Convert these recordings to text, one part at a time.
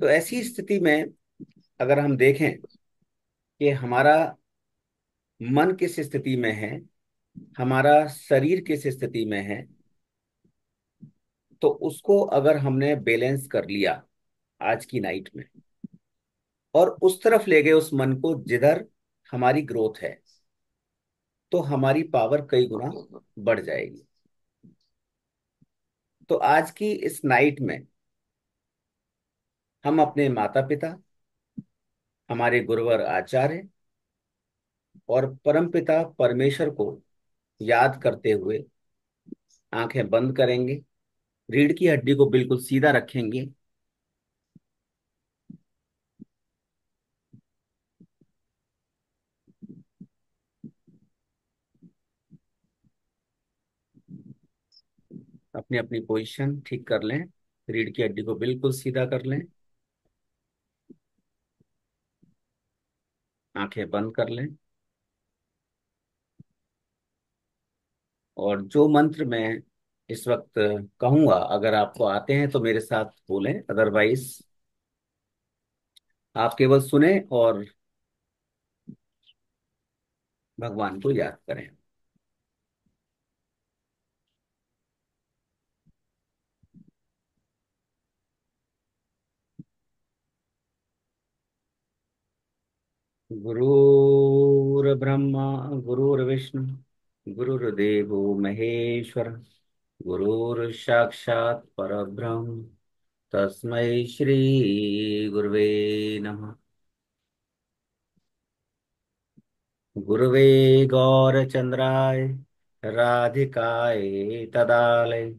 तो ऐसी स्थिति में अगर हम देखें कि हमारा मन किस स्थिति में है, हमारा शरीर किस स्थिति में है, तो उसको अगर हमने बैलेंस कर लिया आज की नाइट में और उस तरफ ले गए उस मन को जिधर हमारी ग्रोथ है, तो हमारी पावर कई गुना बढ़ जाएगी। तो आज की इस नाइट में हम अपने माता पिता, हमारे गुरुवर आचार्य और परमपिता परमेश्वर को याद करते हुए आंखें बंद करेंगे, रीढ़ की हड्डी को बिल्कुल सीधा रखेंगे अपनी अपनी पोजीशन ठीक कर लें, रीढ़ की हड्डी को बिल्कुल सीधा कर लें, आंखें बंद कर लें। और जो मंत्र मैं इस वक्त कहूंगा, अगर आपको आते हैं तो मेरे साथ बोलें, अदरवाइज आप केवल सुने और भगवान को याद करें। गुरुर्ब्रह्मा गुरुर्विष्णु गुरुर्देवो महेश्वर, गुरुर्साक्षात् परब्रह्म, तस्मै श्री गुरुवे नमः। गुरुवे गौरचंद्राय राधिकाय तदालय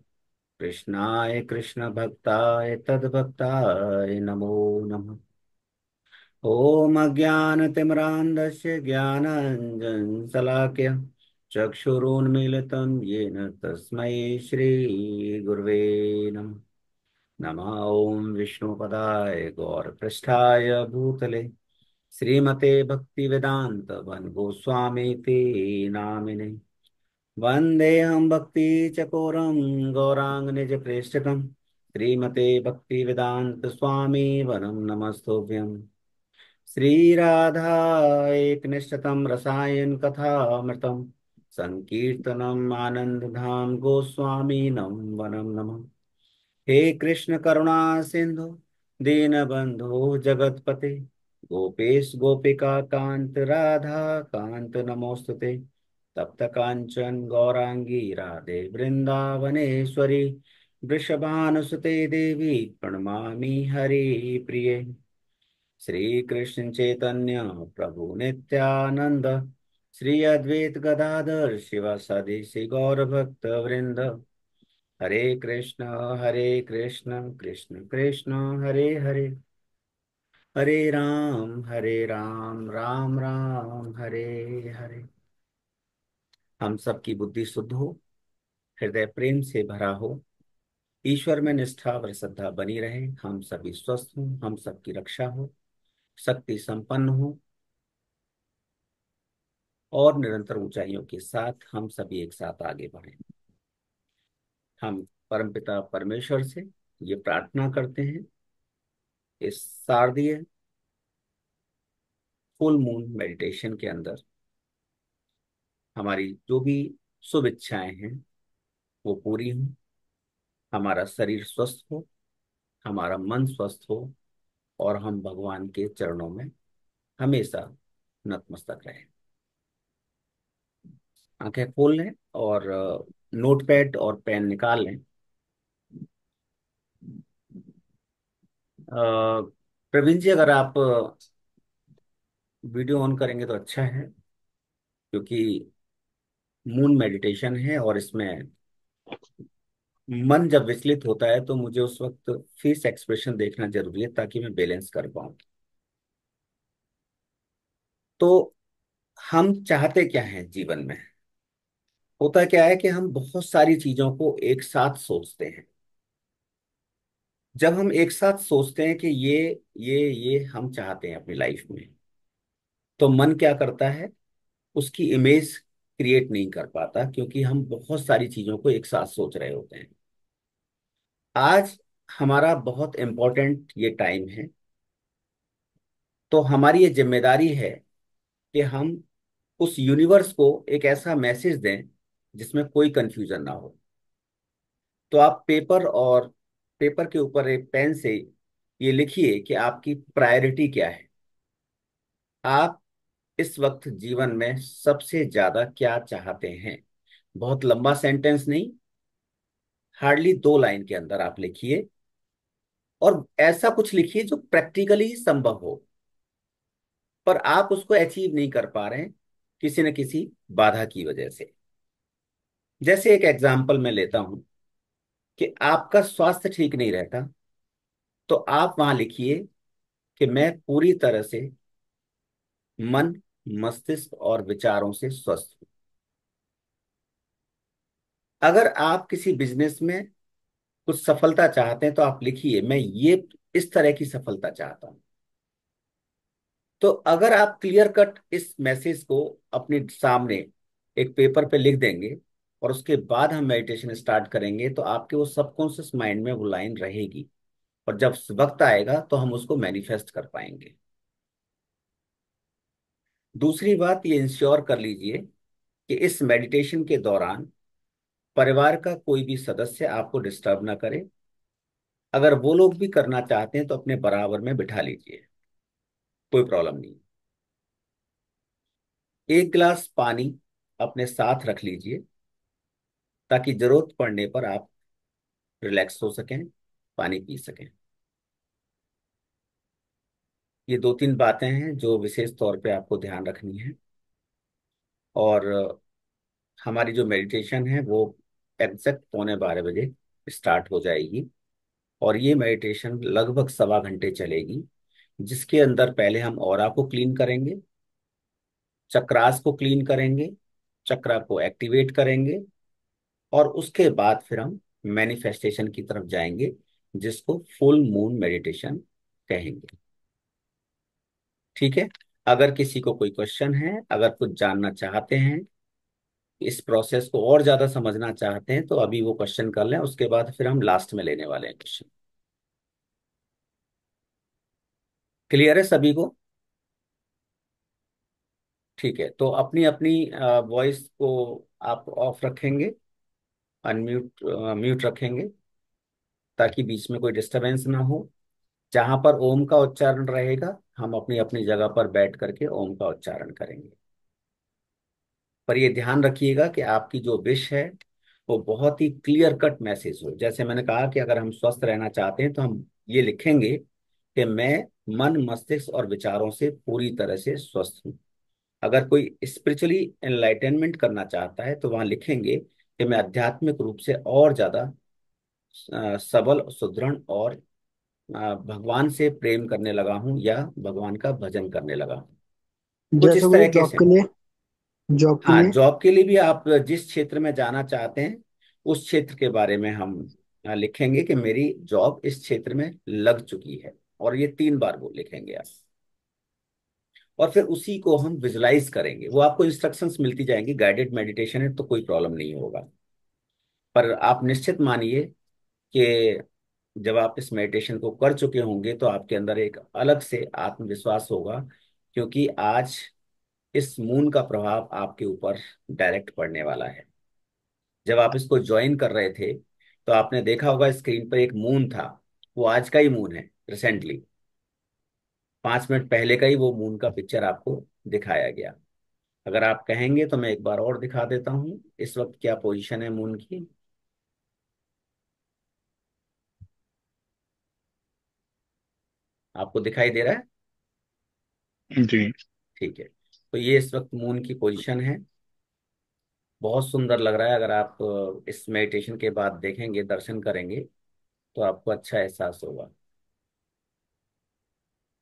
कृष्णाय कृष्ण भक्ताय तद्भक्ताय नमो नमः। ओम अज्ञानतिमिरान्धस्य ज्ञानाञ्जनशलाकया चक्षुरुन्मीलितं येन तस्मै श्रीगुर्वे नमः। नमः ॐ विष्णुपदाय गौरपृष्ठाय भूतले श्रीमते भक्तिवेदान्त गोस्वामीति नामिने। वन्देऽहं भक्तिचकोरं गौराङ्गनिजप्रेष्ठकं श्रीमते भक्तिवेदान्त स्वामी वरं नमस्तुभ्यम्। श्रीराधा एकनिष्ठतं रसायन कथामृतं संकीर्तनम् आनन्दधाम गोस्वामीनं वनं नमः। हे कृष्ण करुणा सिंधु दीनबंधु जगतपते, गोपेश गोपिका कांत राधा कांत नमोस्तुते। तप्त कांचन गौरांगी राधे वृंदावनेश्वरी, वृषभानुसुते देवी प्रणमामि हरिप्रिये। श्री कृष्ण चैतन्य प्रभु नित्यानंद, श्री अद्वैत गदाधर शिवासादि श्री गौर भक्त वृंद। हरे कृष्ण कृष्ण कृष्ण हरे हरे, हरे राम राम राम हरे हरे। हम सबकी बुद्धि शुद्ध हो, हृदय प्रेम से भरा हो, ईश्वर में निष्ठा और श्रद्धा बनी रहे, हम सभी स्वस्थ हों, हम सबकी रक्षा हो, शक्ति संपन्न हो और निरंतर ऊंचाइयों के साथ हम सभी एक साथ आगे बढ़ें। हम परमपिता परमेश्वर से ये प्रार्थना करते हैं, इस शारदीय फुल मून मेडिटेशन के अंदर हमारी जो भी शुभ इच्छाएं हैं वो पूरी हो, हमारा शरीर स्वस्थ हो, हमारा मन स्वस्थ हो और हम भगवान के चरणों में हमेशा नतमस्तक रहें। आंखें खोल लें और नोटपैड और पेन निकाल लें। प्रवीण जी, अगर आप वीडियो ऑन करेंगे तो अच्छा है, क्योंकि मून मेडिटेशन है और इसमें मन जब विचलित होता है तो मुझे उस वक्त फेस एक्सप्रेशन देखना जरूरी है ताकि मैं बैलेंस कर पाऊं। तो हम चाहते क्या हैं जीवन में? होता क्या है कि हम बहुत सारी चीजों को एक साथ सोचते हैं। जब हम एक साथ सोचते हैं कि ये हम चाहते हैं अपनी लाइफ में, तो मन क्या करता है, उसकी इमेज क्रिएट नहीं कर पाता, क्योंकि हम बहुत सारी चीजों को एक साथ सोच रहे होते हैं। आज हमारा बहुत इम्पोर्टेंट ये टाइम है, तो हमारी ये जिम्मेदारी है कि हम उस यूनिवर्स को एक ऐसा मैसेज दें जिसमें कोई कंफ्यूजन ना हो। तो आप पेपर के ऊपर एक पेन से ये लिखिए कि आपकी प्रायोरिटी क्या है। आप इस वक्त जीवन में सबसे ज्यादा क्या चाहते हैं। बहुत लंबा सेंटेंस नहीं, हार्डली 2 लाइन के अंदर आप लिखिए, और ऐसा कुछ लिखिए जो प्रैक्टिकली संभव हो, पर आप उसको अचीव नहीं कर पा रहे हैं किसी न किसी बाधा की वजह से। जैसे एक एग्जाम्पल मैं लेता हूं कि आपका स्वास्थ्य ठीक नहीं रहता, तो आप वहां लिखिए कि मैं पूरी तरह से मन, मस्तिष्क और विचारों से स्वस्थ हूं। अगर आप किसी बिजनेस में कुछ सफलता चाहते हैं तो आप लिखिए मैं ये इस तरह की सफलता चाहता हूं। तो अगर आप क्लियर कट इस मैसेज को अपने सामने एक पेपर पे लिख देंगे और उसके बाद हम मेडिटेशन स्टार्ट करेंगे, तो आपके वो सबकॉन्शियस माइंड में वो लाइन रहेगी, और जब वक्त आएगा तो हम उसको मैनिफेस्ट कर पाएंगे। दूसरी बात, ये इंश्योर कर लीजिए कि इस मेडिटेशन के दौरान परिवार का कोई भी सदस्य आपको डिस्टर्ब ना करे। अगर वो लोग भी करना चाहते हैं तो अपने बराबर में बिठा लीजिए, कोई प्रॉब्लम नहीं। एक गिलास पानी अपने साथ रख लीजिए ताकि जरूरत पड़ने पर आप रिलैक्स हो सकें, पानी पी सकें। ये 2-3 बातें हैं जो विशेष तौर पे आपको ध्यान रखनी है। और हमारी जो मेडिटेशन है वो एग्जैक्ट 11:45 बजे स्टार्ट हो जाएगी, और ये मेडिटेशन लगभग 1.25 घंटे चलेगी, जिसके अंदर पहले हम ऑरा को क्लीन करेंगे, चक्रास को क्लीन करेंगे, चक्रा को एक्टिवेट करेंगे, और उसके बाद फिर हम मैनिफेस्टेशन की तरफ जाएंगे, जिसको फुल मून मेडिटेशन कहेंगे। ठीक है। अगर किसी को कोई क्वेश्चन है, अगर कुछ जानना चाहते हैं, इस प्रोसेस को और ज्यादा समझना चाहते हैं, तो अभी वो क्वेश्चन कर लें, उसके बाद फिर हम लास्ट में लेने वाले हैं क्वेश्चन। क्लियर है सभी को? ठीक है, तो अपनी अपनी वॉइस को आप ऑफ रखेंगे, अनम्यूट म्यूट रखेंगे, ताकि बीच में कोई डिस्टरबेंस ना हो। जहां पर ओम का उच्चारण रहेगा, हम अपनी अपनी जगह पर बैठ करके ओम का उच्चारण करेंगे। पर ये ध्यान रखिएगा कि आपकी जो विश है वो बहुत ही क्लियर कट मैसेज हो। जैसे मैंने कहा कि अगर हम स्वस्थ रहना चाहते हैं तो हम ये लिखेंगे कि मैं मन, मस्तिष्क और विचारों से पूरी तरह से स्वस्थ हूँ। अगर कोई स्पिरिचुअली एनलाइटनमेंट करना चाहता है तो वहां लिखेंगे कि मैं आध्यात्मिक रूप से और ज्यादा सबल, सुदृढ़ और भगवान से प्रेम करने लगा हूं, या भगवान का भजन करने लगा हूं। कुछ जैसे इस मुझे तरीके जॉब से। के लिए, जॉब के हाँ, लिए। जॉब के लिए भी आप जिस क्षेत्र में जाना चाहते हैं उस क्षेत्र के बारे में हम लिखेंगे कि मेरी जॉब इस क्षेत्र में लग चुकी है, और ये 3 बार वो लिखेंगे आप। और फिर उसी को हम विजुलाइज करेंगे, वो आपको इंस्ट्रक्शंस मिलती जाएंगी, गाइडेड मेडिटेशन है तो कोई प्रॉब्लम नहीं होगा। पर आप निश्चित मानिए कि जब आप इस मेडिटेशन को कर चुके होंगे तो आपके अंदर एक अलग से आत्मविश्वास होगा, क्योंकि आज इस मून का प्रभाव आपके ऊपर डायरेक्ट पड़ने वाला है। जब आप इसको ज्वाइन कर रहे थे तो आपने देखा होगा स्क्रीन पर एक मून था, वो आज का ही मून है, रिसेंटली 5 मिनट पहले का ही वो मून का पिक्चर आपको दिखाया गया। अगर आप कहेंगे तो मैं एक बार और दिखा देता हूँ इस वक्त क्या पोजीशन है मून की। आपको दिखाई दे रहा है? जी। ठीक है, तो ये इस वक्त मून की पोजीशन है। बहुत सुंदर लग रहा है। अगर आप इस मेडिटेशन के बाद देखेंगे, दर्शन करेंगे, तो आपको अच्छा एहसास होगा।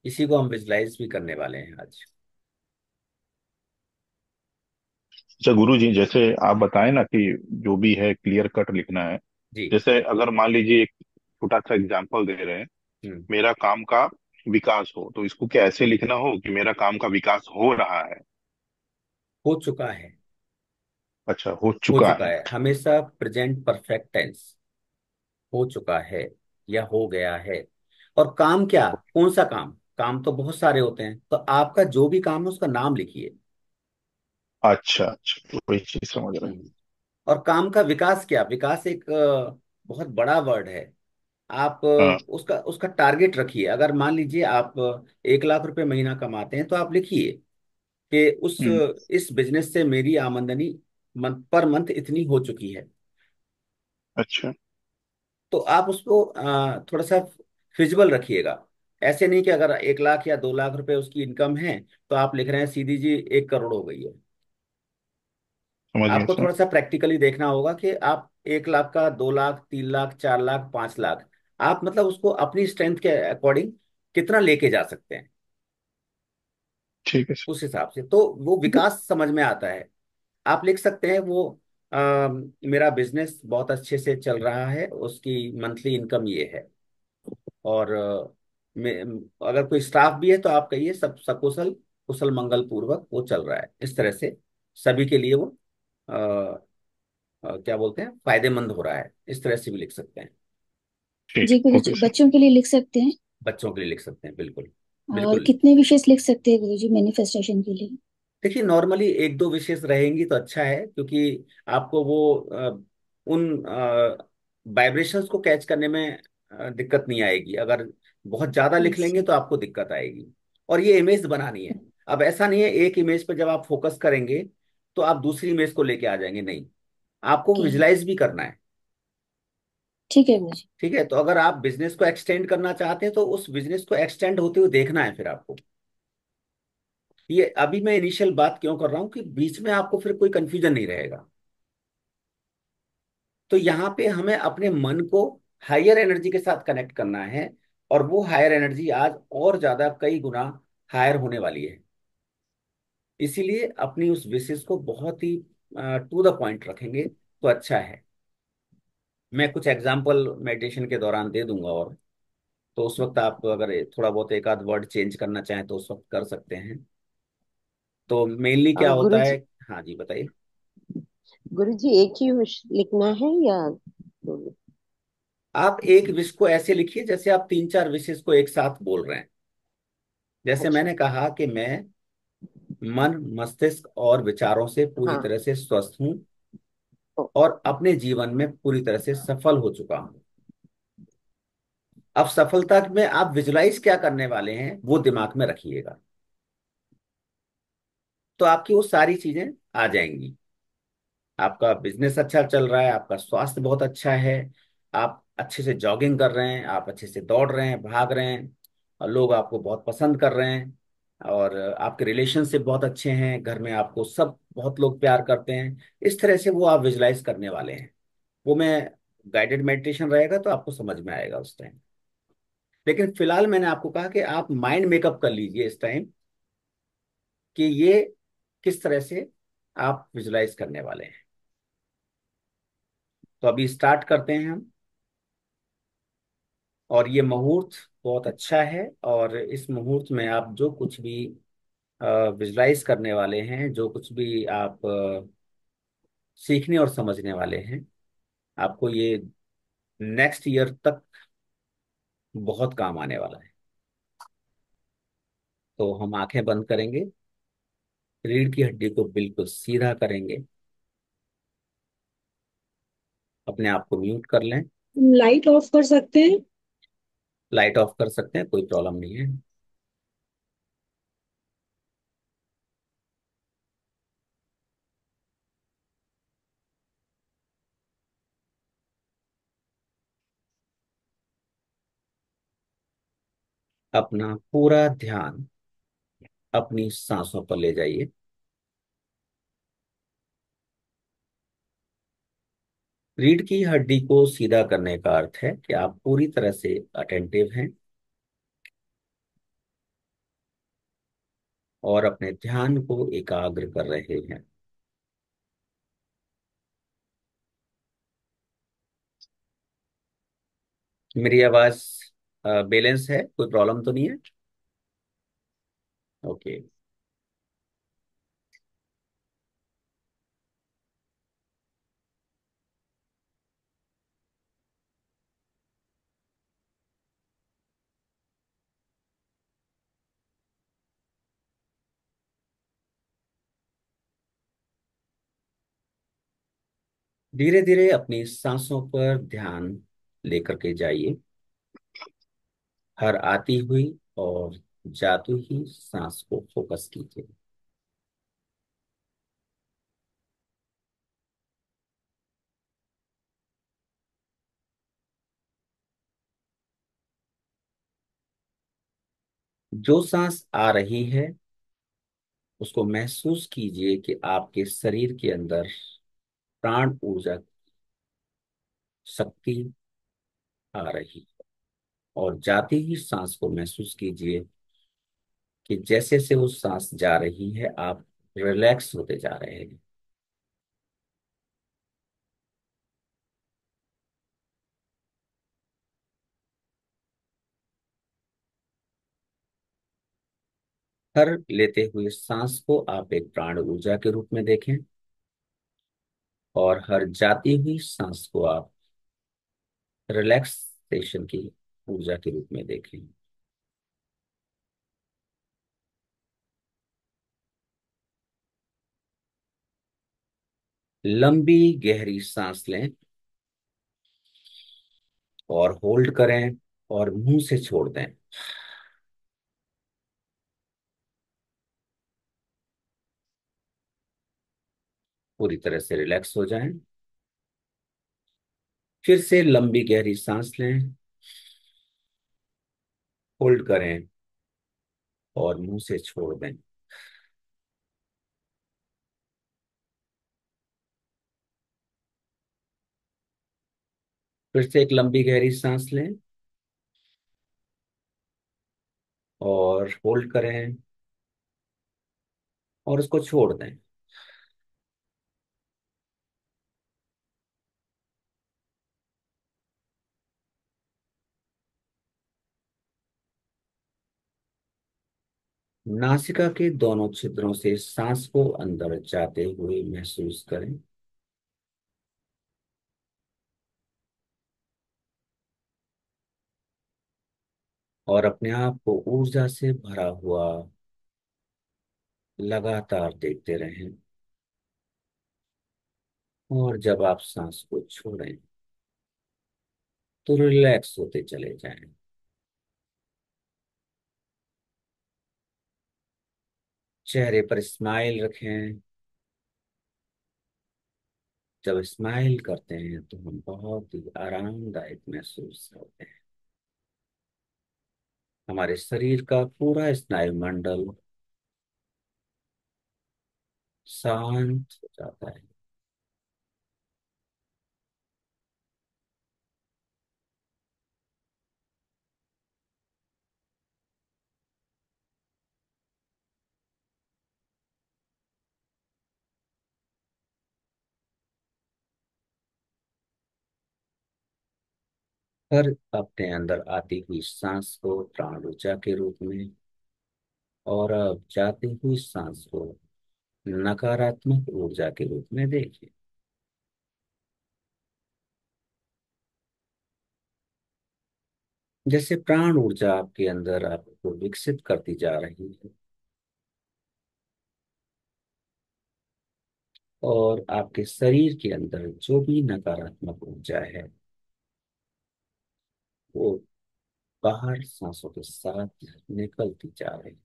इसी को हम विजुलाइज भी करने वाले हैं आज। अच्छा गुरु जी, जैसे आप बताएं ना कि जो भी है क्लियर कट लिखना है। जी। जैसे अगर मान लीजिए एक छोटा सा एग्जांपल दे रहे हैं, हम्म। मेरा काम का विकास हो, तो इसको क्या ऐसे लिखना हो कि मेरा काम का विकास हो रहा है? हो चुका है। अच्छा, हो हो चुका चुका है। है, हमेशा प्रेजेंट परफेक्ट टेंस। हो चुका है। या हो गया है। और काम क्या, कौन सा काम, काम तो बहुत सारे होते हैं, तो आपका जो भी काम है उसका नाम लिखिए। अच्छा अच्छा, तो वही चीज समझ रहे हैं। हम्म। और काम का विकास क्या, विकास एक बहुत बड़ा वर्ड है। आप हाँ। उसका उसका टारगेट रखिए। अगर मान लीजिए आप 1 लाख रुपए महीना कमाते हैं, तो आप लिखिए कि उस हम्म। इस बिजनेस से मेरी आमदनी पर मंथ इतनी हो चुकी है। अच्छा। तो आप उसको थोड़ा सा फिजिबल रखिएगा। ऐसे नहीं कि अगर 1 लाख या 2 लाख रुपए उसकी इनकम है, तो आप लिख रहे हैं सीधी जी 1 करोड़ हो गई है। समझ गए आपको सर। थोड़ा सा प्रैक्टिकली देखना होगा कि आप 1 लाख का, 2 लाख, 3 लाख, 4 लाख, 5 लाख, आप मतलब उसको अपनी स्ट्रेंथ के अकॉर्डिंग कितना लेके जा सकते हैं, ठीक है सर। उस हिसाब से तो वो विकास समझ में आता है। आप लिख सकते हैं वो मेरा बिजनेस बहुत अच्छे से चल रहा है, उसकी मंथली इनकम ये है। और अगर कोई स्टाफ भी है तो आप कहिए सब सकुशल, कुशल मंगल पूर्वक वो चल रहा है। इस तरह से सभी के लिए वो क्या बोलते हैं, फायदेमंद हो रहा है। इस तरह से भी लिख सकते हैं। ठीक जी है, गुरु ओके जी, सर। बच्चों के लिए लिख सकते हैं। बच्चों के लिए लिख सकते हैं, बिल्कुल। और बिल्कुल। कितने विशेष लिख सकते हैं गुरु जी मैनिफेस्टेशन के लिए? देखिए नॉर्मली 1-2 विशेष रहेंगी तो अच्छा है, क्योंकि आपको वो उन वाइब्रेशंस को कैच करने में दिक्कत नहीं आएगी। अगर बहुत ज्यादा लिख यस। लेंगे तो आपको दिक्कत आएगी। और ये इमेज बनानी है। अब ऐसा नहीं है एक इमेज पर जब आप फोकस करेंगे तो आप दूसरी इमेज को लेके आ जाएंगे, नहीं, आपको ओके। विजुलाइज भी करना है। ठीक है गुरु जी। ठीक है, तो अगर आप बिजनेस को एक्सटेंड करना चाहते हैं तो उस बिजनेस को एक्सटेंड होते हुए देखना है फिर आपको। ये अभी मैं इनिशियल बात क्यों कर रहा हूँ कि बीच में आपको फिर कोई कंफ्यूजन नहीं रहेगा। तो यहाँ पे हमें अपने मन को हायर एनर्जी के साथ कनेक्ट करना है। और वो हायर एनर्जी आज और ज्यादा कई गुना हायर होने वाली है। इसीलिए अपनी उस विशेष को बहुत ही टू द पॉइंट रखेंगे तो अच्छा है। मैं कुछ एग्जाम्पल मेडिटेशन के दौरान दे दूंगा, और तो उस वक्त आप अगर थोड़ा बहुत एक आध वर्ड चेंज करना चाहें तो उस वक्त कर सकते हैं। तो मेनली क्या होता है। गुरुजी, हाँ जी, बताइए। गुरुजी एक ही विश लिखना है या दोनों? आप एक विश को ऐसे लिखिए जैसे आप 3-4 विशेष को एक साथ बोल रहे हैं। जैसे अच्छा। मैंने कहा कि मैं मन, मस्तिष्क और विचारों से पूरी हाँ। तरह से स्वस्थ हूं ओके। और अपने जीवन में पूरी तरह से सफल हो चुका हूं। अब सफलता में आप विजुलाइज क्या करने वाले हैं वो दिमाग में रखिएगा, तो आपकी वो सारी चीजें आ जाएंगी। आपका बिजनेस अच्छा चल रहा है, आपका स्वास्थ्य बहुत अच्छा है, आप अच्छे से जॉगिंग कर रहे हैं, आप अच्छे से दौड़ रहे हैं, भाग रहे हैं, और लोग आपको बहुत पसंद कर रहे हैं, और आपके रिलेशनशिप बहुत अच्छे हैं, घर में आपको सब बहुत लोग प्यार करते हैं। इस तरह से वो आप विजुलाइज करने वाले हैं। वो मैं गाइडेड मेडिटेशन रहेगा तो आपको समझ में आएगा उस टाइम। लेकिन फिलहाल मैंने आपको कहा कि आप माइंड मेकअप कर लीजिए इस टाइम कि ये किस तरह से आप विजुलाइज करने वाले हैं। तो अभी स्टार्ट करते हैं हम। और ये मुहूर्त बहुत अच्छा है, और इस मुहूर्त में आप जो कुछ भी विजुलाइज करने वाले हैं, जो कुछ भी आप सीखने और समझने वाले हैं, आपको ये नेक्स्ट ईयर तक बहुत काम आने वाला है। तो हम आंखें बंद करेंगे, रीढ़ की हड्डी को बिल्कुल सीधा करेंगे, अपने आप को म्यूट कर लें। हम लाइट ऑफ कर सकते हैं? लाइट ऑफ कर सकते हैं, कोई प्रॉब्लम नहीं है। अपना पूरा ध्यान अपनी सांसों पर ले जाइए। रीढ़ की हड्डी को सीधा करने का अर्थ है कि आप पूरी तरह से अटेंटिव हैं और अपने ध्यान को एकाग्र कर रहे हैं। मेरी आवाज बैलेंस है, कोई प्रॉब्लम तो नहीं है? ओके। धीरे धीरे अपनी सांसों पर ध्यान लेकर के जाइए। हर आती हुई और जाती हुई सांस को फोकस कीजिए। जो सांस आ रही है उसको महसूस कीजिए कि आपके शरीर के अंदर प्राण ऊर्जा, शक्ति आ रही है। और जाती ही सांस को महसूस कीजिए कि जैसे से वो सांस जा रही है आप रिलैक्स होते जा रहे हैं। हर लेते हुए सांस को आप एक प्राण ऊर्जा के रूप में देखें और हर जाती हुई सांस को आप रिलैक्सेशन की ऊर्जा के रूप में देखें। लंबी गहरी सांस लें और होल्ड करें और मुंह से छोड़ दें। पूरी तरह से रिलैक्स हो जाएं। फिर से लंबी गहरी सांस लें, होल्ड करें और मुंह से छोड़ दें। फिर से एक लंबी गहरी सांस लें और होल्ड करें और उसको छोड़ दें। नासिका के दोनों छिद्रों से सांस को अंदर जाते हुए महसूस करें। और अपने आप को ऊर्जा से भरा हुआ लगातार देखते रहें। और जब आप सांस को छोड़ें तो रिलैक्स होते चले जाएं। चेहरे पर स्माइल रखें। जब स्माइल करते हैं तो हम बहुत ही आरामदायक महसूस करते हैं। हमारे शरीर का पूरा स्नायु मंडल शांत हो जाता है। हर अपने अंदर आती हुई सांस को प्राण ऊर्जा के रूप में और अब जाती हुई सांस को नकारात्मक ऊर्जा के रूप में देखिए। जैसे प्राण ऊर्जा आपके अंदर आपको विकसित करती जा रही है और आपके शरीर के अंदर जो भी नकारात्मक ऊर्जा है वो बाहर सांसों के साथ निकलती जा रही है।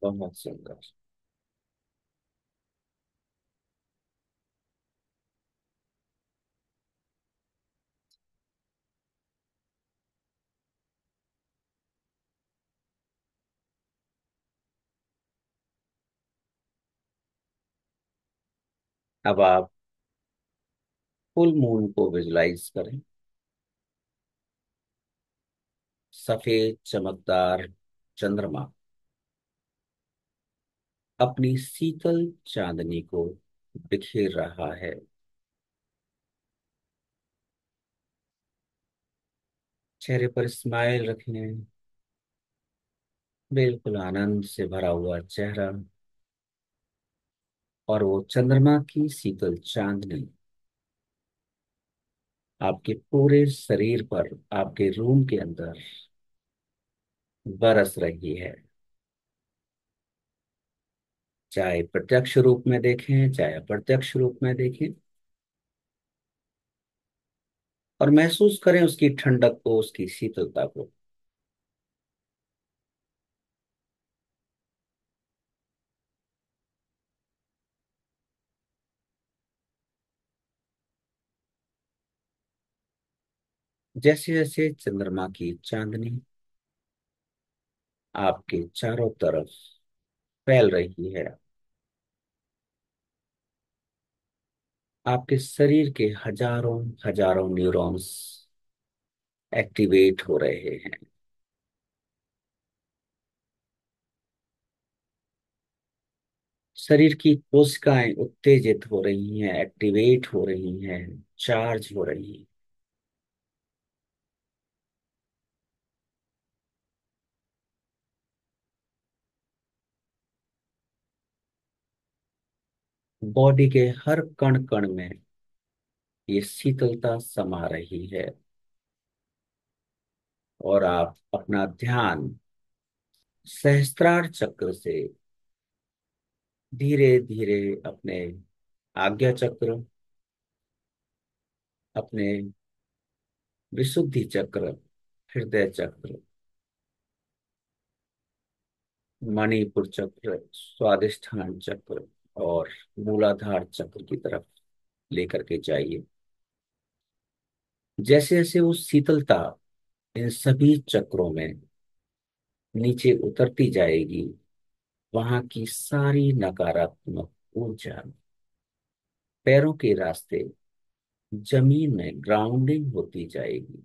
बहुत सुंदर। अब आप फुल मून को विजुलाइज करें। सफेद चमकदार चंद्रमा अपनी शीतल चांदनी को बिखेर रहा है। चेहरे पर स्माइल रखें। बिल्कुल आनंद से भरा हुआ चेहरा और वो चंद्रमा की शीतल चांदनी आपके पूरे शरीर पर, आपके रूम के अंदर बरस रही है। चाहे प्रत्यक्ष रूप में देखें, चाहे अप्रत्यक्ष रूप में देखें, और महसूस करें उसकी ठंडक को, उसकी शीतलता को। जैसे जैसे चंद्रमा की चांदनी आपके चारों तरफ फैल रही है, आपके शरीर के हजारों हजारों न्यूरॉन्स एक्टिवेट हो रहे हैं। शरीर की कोशिकाएं उत्तेजित हो रही हैं, एक्टिवेट हो रही हैं, चार्ज हो रही हैं। बॉडी के हर कण कण में ये शीतलता समा रही है, और आप अपना ध्यान सहस्त्रार चक्र से धीरे धीरे अपने आज्ञा चक्र, अपने विशुद्धि चक्र, हृदय चक्र, मणिपुर चक्र, स्वादिष्ठान चक्र और मूलाधार चक्र की तरफ लेकर के जाइए। जैसे जैसे वो शीतलता इन सभी चक्रों में नीचे उतरती जाएगी, वहां की सारी नकारात्मक ऊर्जा पैरों के रास्ते जमीन में ग्राउंडिंग होती जाएगी।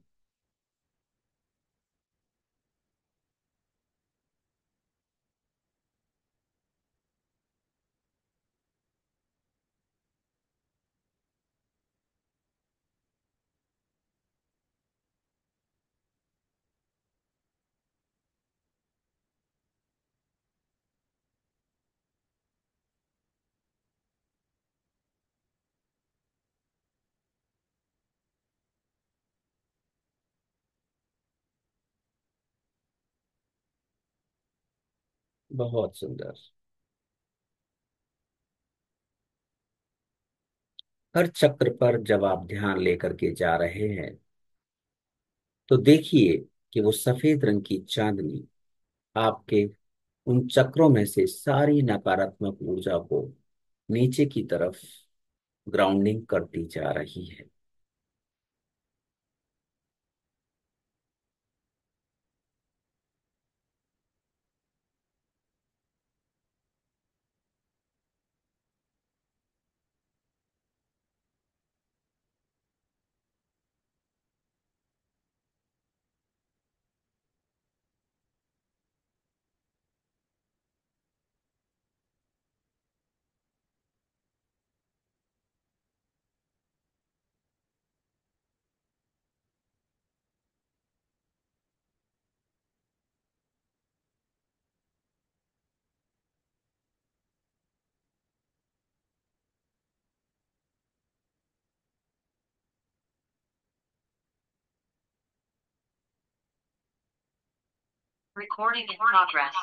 बहुत सुंदर। हर चक्र पर जब आप ध्यान लेकर के जा रहे हैं, तो देखिए कि वो सफेद रंग की चांदनी आपके उन चक्रों में से सारी नकारात्मक ऊर्जा को नीचे की तरफ ग्राउंडिंग करती जा रही है। Recording in progress.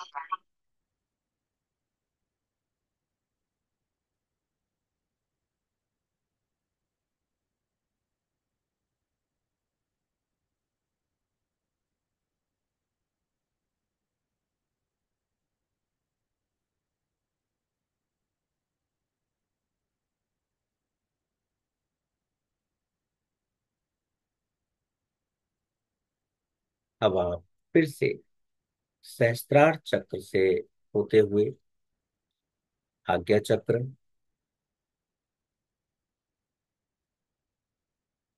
अब आप फिर से सहस्त्रार चक्र से होते हुए आज्ञा चक्र,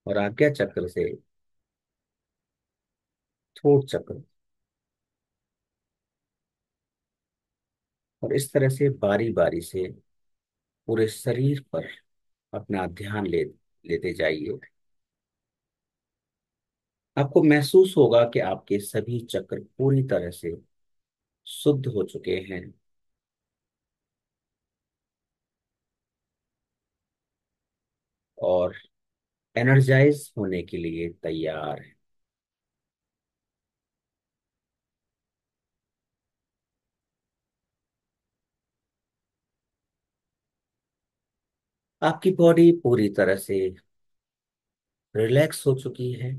और आज्ञा चक्र से थोट चक्र, और इस तरह से बारी बारी से पूरे शरीर पर अपना ध्यान लेते जाइए। आपको महसूस होगा कि आपके सभी चक्र पूरी तरह से शुद्ध हो चुके हैं, और एनर्जाइज होने के लिए तैयार है। आपकी बॉडी पूरी तरह से रिलैक्स हो चुकी है।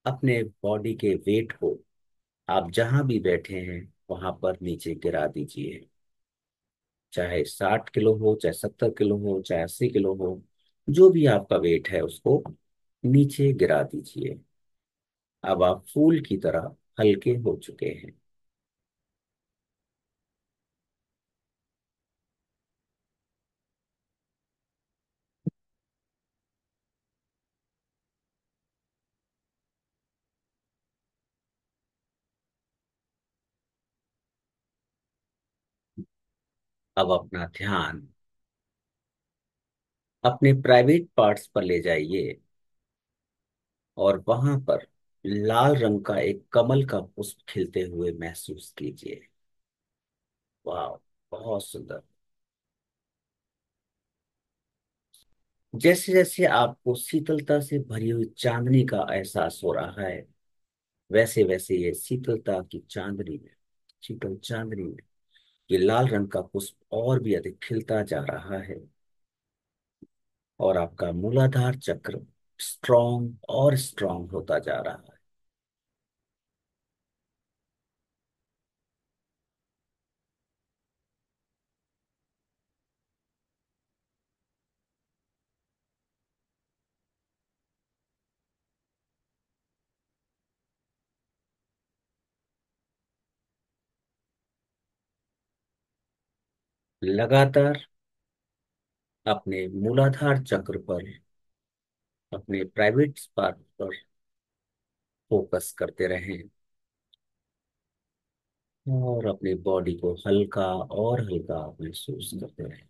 अपने बॉडी के वेट को आप जहां भी बैठे हैं वहां पर नीचे गिरा दीजिए। चाहे 60 किलो हो, चाहे 70 किलो हो, चाहे 80 किलो हो, जो भी आपका वेट है उसको नीचे गिरा दीजिए। अब आप फूल की तरह हल्के हो चुके हैं। अब अपना ध्यान अपने प्राइवेट पार्ट्स पर ले जाइए और वहां पर लाल रंग का एक कमल का पुष्प खिलते हुए महसूस कीजिए। वाह, बहुत सुंदर। जैसे जैसे आपको शीतलता से भरी हुई चांदनी का एहसास हो रहा है, वैसे वैसे ये शीतलता की चांदनी में, शीतल चांदनी में ये लाल रंग का पुष्प और भी अधिक खिलता जा रहा है और आपका मूलाधार चक्र स्ट्रांग और स्ट्रांग होता जा रहा है। लगातार अपने मूलाधार चक्र पर, अपने प्राइवेट स्पार्क पर फोकस करते रहें और अपनी बॉडी को हल्का और हल्का महसूस करते रहें।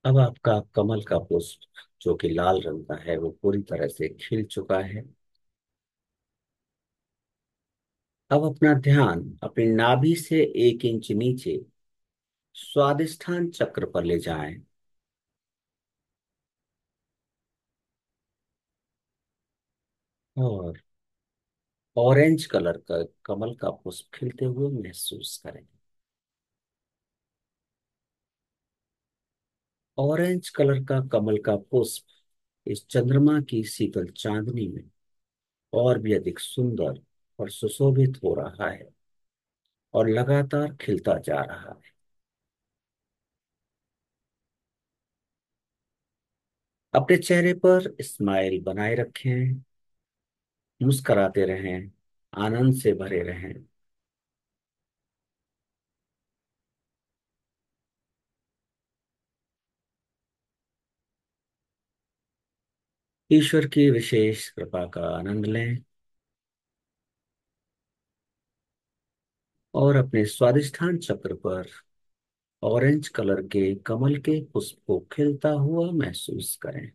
अब आपका कमल का पुष्प जो कि लाल रंग का है वो पूरी तरह से खिल चुका है। अब अपना ध्यान अपनी नाभि से 1 इंच नीचे स्वादिष्ठान चक्र पर ले जाएं और ऑरेंज कलर का कमल का पुष्प खिलते हुए महसूस करें। ऑरेंज कलर का कमल का पुष्प इस चंद्रमा की शीतल चांदनी में और भी अधिक सुंदर और सुशोभित हो रहा है और लगातार खिलता जा रहा है। अपने चेहरे पर स्माइल बनाए रखें, मुस्कुराते रहें, आनंद से भरे रहें। ईश्वर की विशेष कृपा का आनंद लें और अपने स्वादिष्ठान चक्र पर ऑरेंज कलर के कमल के पुष्प को खिलता हुआ महसूस करें।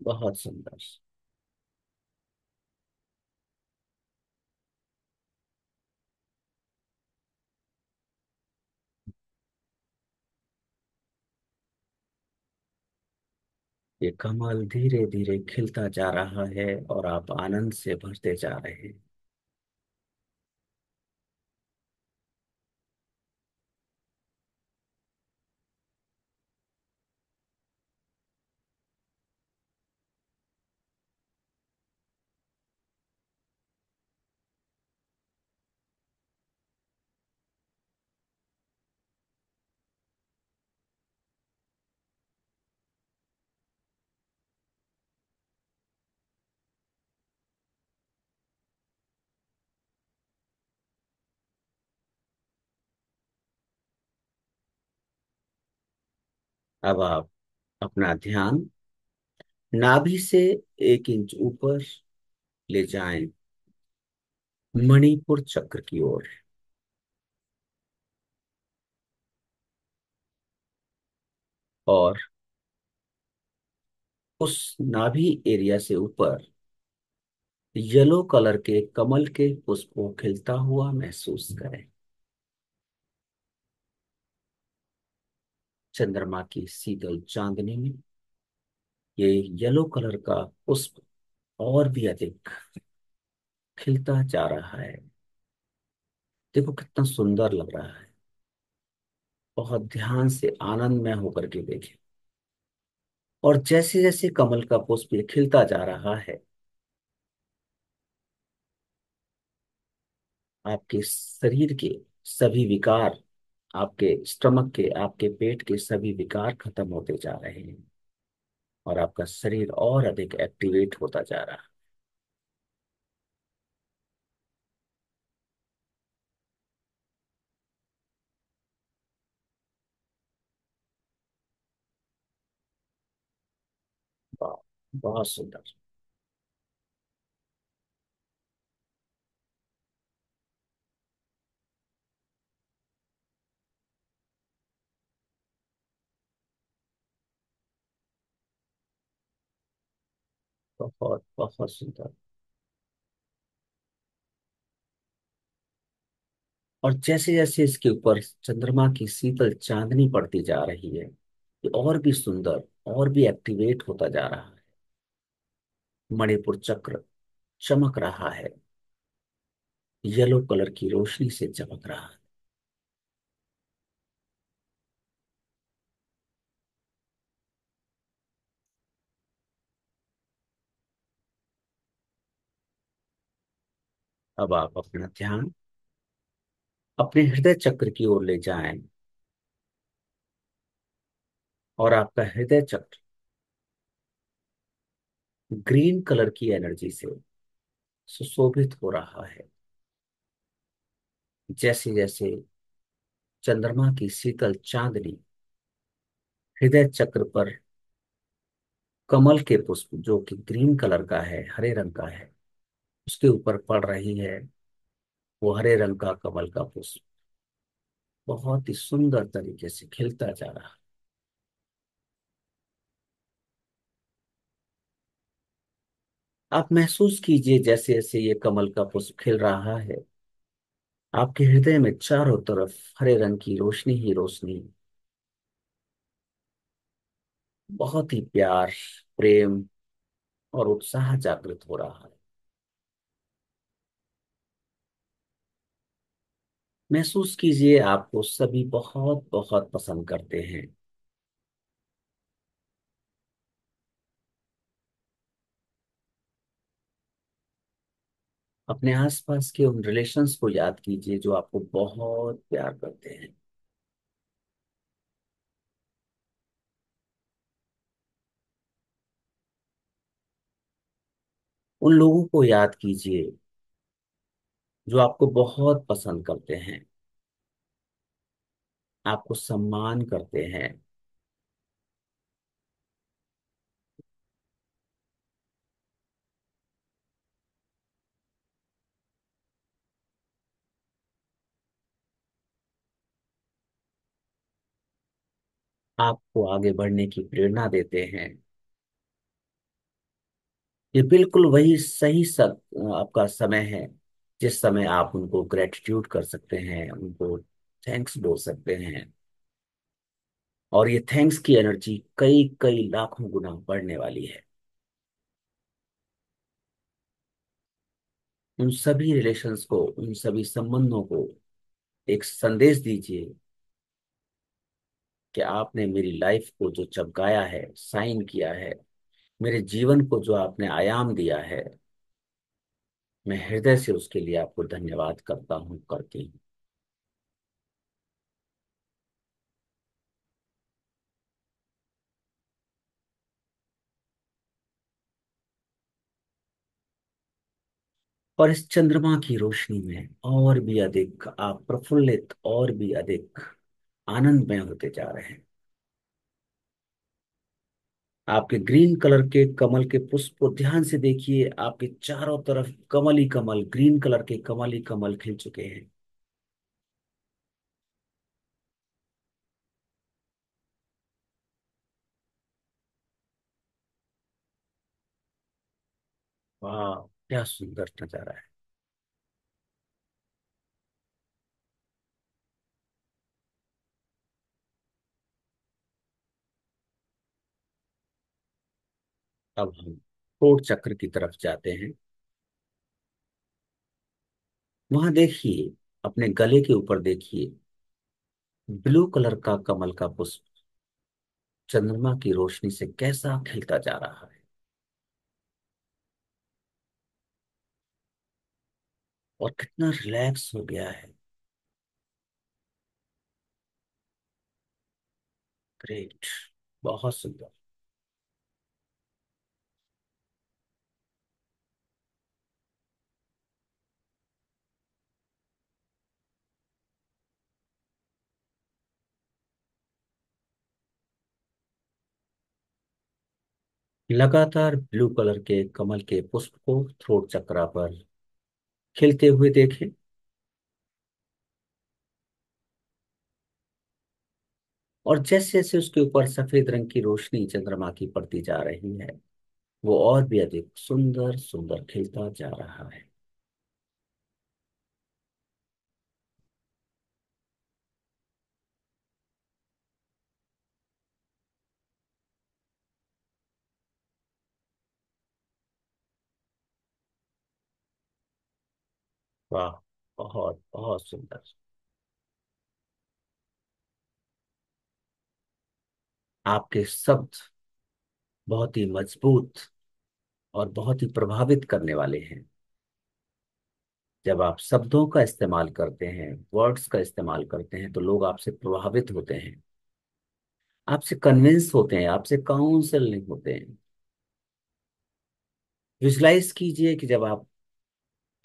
बहुत सुंदर। ये कमल धीरे धीरे खिलता जा रहा है और आप आनंद से भरते जा रहे हैं। अब आप अपना ध्यान नाभि से 1 इंच ऊपर ले जाएं, मणिपुर चक्र की ओर। और उस नाभि एरिया से ऊपर येलो कलर के कमल के पुष्प को खिलता हुआ महसूस करें। चंद्रमा की शीतल चांदनी में ये येलो कलर का पुष्प और भी अधिक खिलता जा रहा है। देखो कितना सुंदर लग रहा है। बहुत ध्यान से आनंदमय होकर के देखें। और जैसे जैसे कमल का पुष्प ये खिलता जा रहा है, आपके शरीर के सभी विकार, आपके स्टमक के, आपके पेट के सभी विकार खत्म होते जा रहे हैं और आपका शरीर और अधिक एक्टिवेट होता जा रहा है। वाह, बहुत सुंदर। बहुत बहुत सुंदर। और जैसे जैसे इसके ऊपर चंद्रमा की शीतल चांदनी पड़ती जा रही है, ये और भी सुंदर और भी एक्टिवेट होता जा रहा है। मणिपुर चक्र चमक रहा है, येलो कलर की रोशनी से चमक रहा है। अब आप अपना ध्यान अपने हृदय चक्र की ओर ले जाएं और आपका हृदय चक्र ग्रीन कलर की एनर्जी से सुशोभित हो रहा है। जैसे जैसे चंद्रमा की शीतल चांदनी हृदय चक्र पर कमल के पुष्प, जो कि ग्रीन कलर का है, हरे रंग का है, उसके ऊपर पड़ रही है, वो हरे रंग का कमल का पुष्प बहुत ही सुंदर तरीके से खिलता जा रहा है। आप महसूस कीजिए जैसे जैसे ये कमल का पुष्प खिल रहा है, आपके हृदय में चारों तरफ हरे रंग की रोशनी ही रोशनी, बहुत ही प्यार, प्रेम और उत्साह जागृत हो रहा है। महसूस कीजिए आपको सभी बहुत बहुत पसंद करते हैं। अपने आसपास के उन रिलेशंस को याद कीजिए जो आपको बहुत प्यार करते हैं। उन लोगों को याद कीजिए जो आपको बहुत पसंद करते हैं, आपको सम्मान करते हैं। आपको आगे बढ़ने की प्रेरणा देते हैं। ये बिल्कुल वही सही आपका समय है जिस समय आप उनको ग्रेटिट्यूड कर सकते हैं, उनको थैंक्स बोल सकते हैं। और ये थैंक्स की एनर्जी कई कई लाखों गुना बढ़ने वाली है। उन सभी रिलेशंस को, उन सभी संबंधों को एक संदेश दीजिए कि आपने मेरी लाइफ को जो चमकाया है, साइन किया है, मेरे जीवन को जो आपने आयाम दिया है, मैं हृदय से उसके लिए आपको धन्यवाद करता हूँ, करती हूँ। और इस चंद्रमा की रोशनी में और भी अधिक आप प्रफुल्लित और भी अधिक आनंदमय होते जा रहे हैं। आपके ग्रीन कलर के कमल के पुष्प को ध्यान से देखिए, आपके चारों तरफ कमल ही कमल, ग्रीन कलर के कमल ही कमल खिल चुके हैं। वाह, क्या सुंदर नजारा है। अब हम कोट चक्र की तरफ जाते हैं। वहां देखिए, अपने गले के ऊपर देखिए, ब्लू कलर का कमल का पुष्प चंद्रमा की रोशनी से कैसा खिलता जा रहा है, और कितना रिलैक्स हो गया है। ग्रेट, बहुत सुंदर। लगातार ब्लू कलर के कमल के पुष्प को थ्रोट चक्रा पर खिलते हुए देखें। और जैसे जैसे उसके ऊपर सफेद रंग की रोशनी चंद्रमा की पड़ती जा रही है, वो और भी अधिक सुंदर सुंदर खिलता जा रहा है। वाह, बहुत बहुत सुंदर। आपके शब्द बहुत ही मजबूत और बहुत ही प्रभावित करने वाले हैं। जब आप शब्दों का इस्तेमाल करते हैं, वर्ड्स का इस्तेमाल करते हैं, तो लोग आपसे प्रभावित होते हैं, आपसे कन्विंस होते हैं, आपसे काउंसलिंग होते हैं। विजुलाइज कीजिए कि जब आप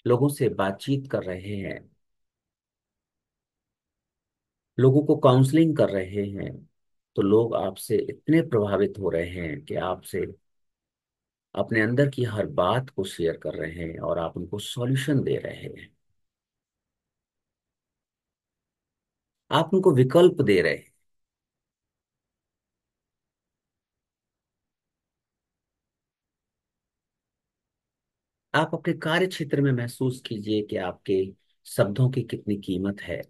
लोगों से बातचीत कर रहे हैं, लोगों को काउंसलिंग कर रहे हैं, तो लोग आपसे इतने प्रभावित हो रहे हैं कि आपसे अपने अंदर की हर बात को शेयर कर रहे हैं और आप उनको सॉल्यूशन दे रहे हैं, आप उनको विकल्प दे रहे हैं। आप अपने कार्य क्षेत्र में महसूस कीजिए कि आपके शब्दों की कितनी कीमत है,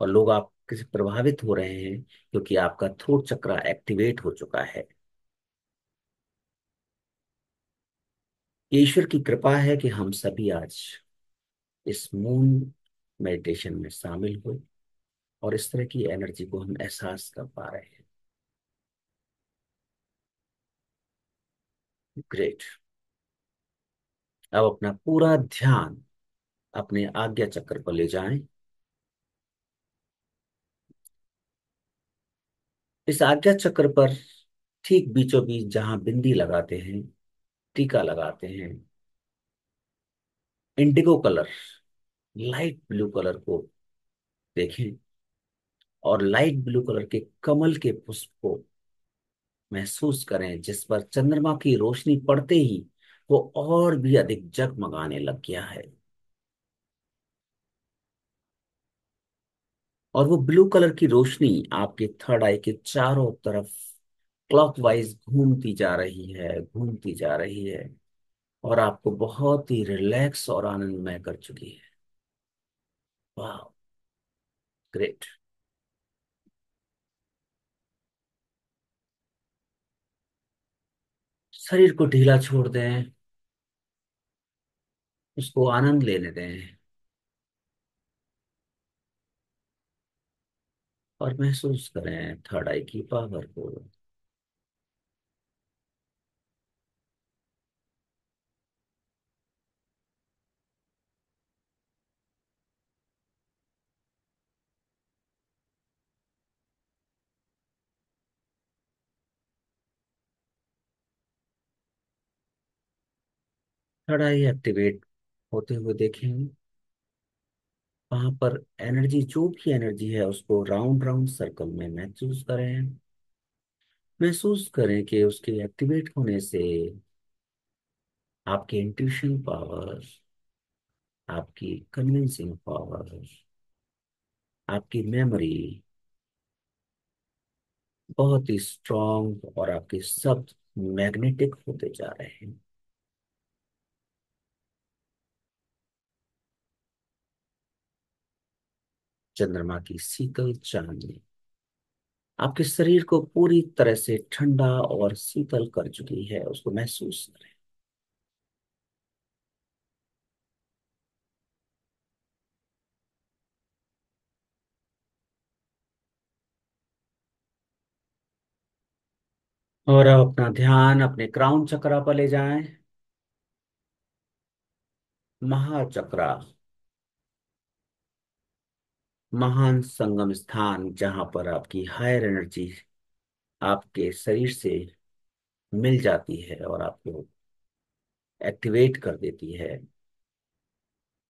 और लोग आपसे प्रभावित हो रहे हैं क्योंकि आपका थ्रोट चक्र एक्टिवेट हो चुका है। ये ईश्वर की कृपा है कि हम सभी आज इस मून मेडिटेशन में शामिल हुए और इस तरह की एनर्जी को हम एहसास कर पा रहे हैं। ग्रेट। अब अपना पूरा ध्यान अपने आज्ञा चक्र पर ले जाएं। इस आज्ञा चक्र पर ठीक बीचों बीच जहां बिंदी लगाते हैं, टीका लगाते हैं, Indigo colour, light blue colour को देखें, और लाइट ब्लू कलर के कमल के पुष्प को महसूस करें, जिस पर चंद्रमा की रोशनी पड़ते ही वो और भी अधिक जगमगाने लग गया है। और वो ब्लू कलर की रोशनी आपके थर्ड आई के चारों तरफ क्लॉकवाइज घूमती जा रही है, घूमती जा रही है, और आपको बहुत ही रिलैक्स और आनंदमय कर चुकी है। वाह, ग्रेट। शरीर को ढीला छोड़ दें, उसको आनंद लेने दें, और महसूस करें थर्ड आई की पावर को। थर्ड आई एक्टिवेट होते हुए देखें। वहां पर एनर्जी, जो भी एनर्जी है, उसको राउंड राउंड सर्कल में महसूस करें। महसूस करें कि उसके एक्टिवेट होने से आपके इंट्यूशन पावर, आपकी कन्विंसिंग पावर, आपकी मेमोरी बहुत ही स्ट्रांग और आपके शब्द मैग्नेटिक होते जा रहे हैं। चंद्रमा की शीतल चांदनी आपके शरीर को पूरी तरह से ठंडा और शीतल कर चुकी है, उसको महसूस करें। और अब अपना ध्यान अपने क्राउन चक्रा पर ले जाएं। महाचक्रा, महान संगम स्थान जहां पर आपकी हायर एनर्जी आपके शरीर से मिल जाती है और आपको एक्टिवेट कर देती है,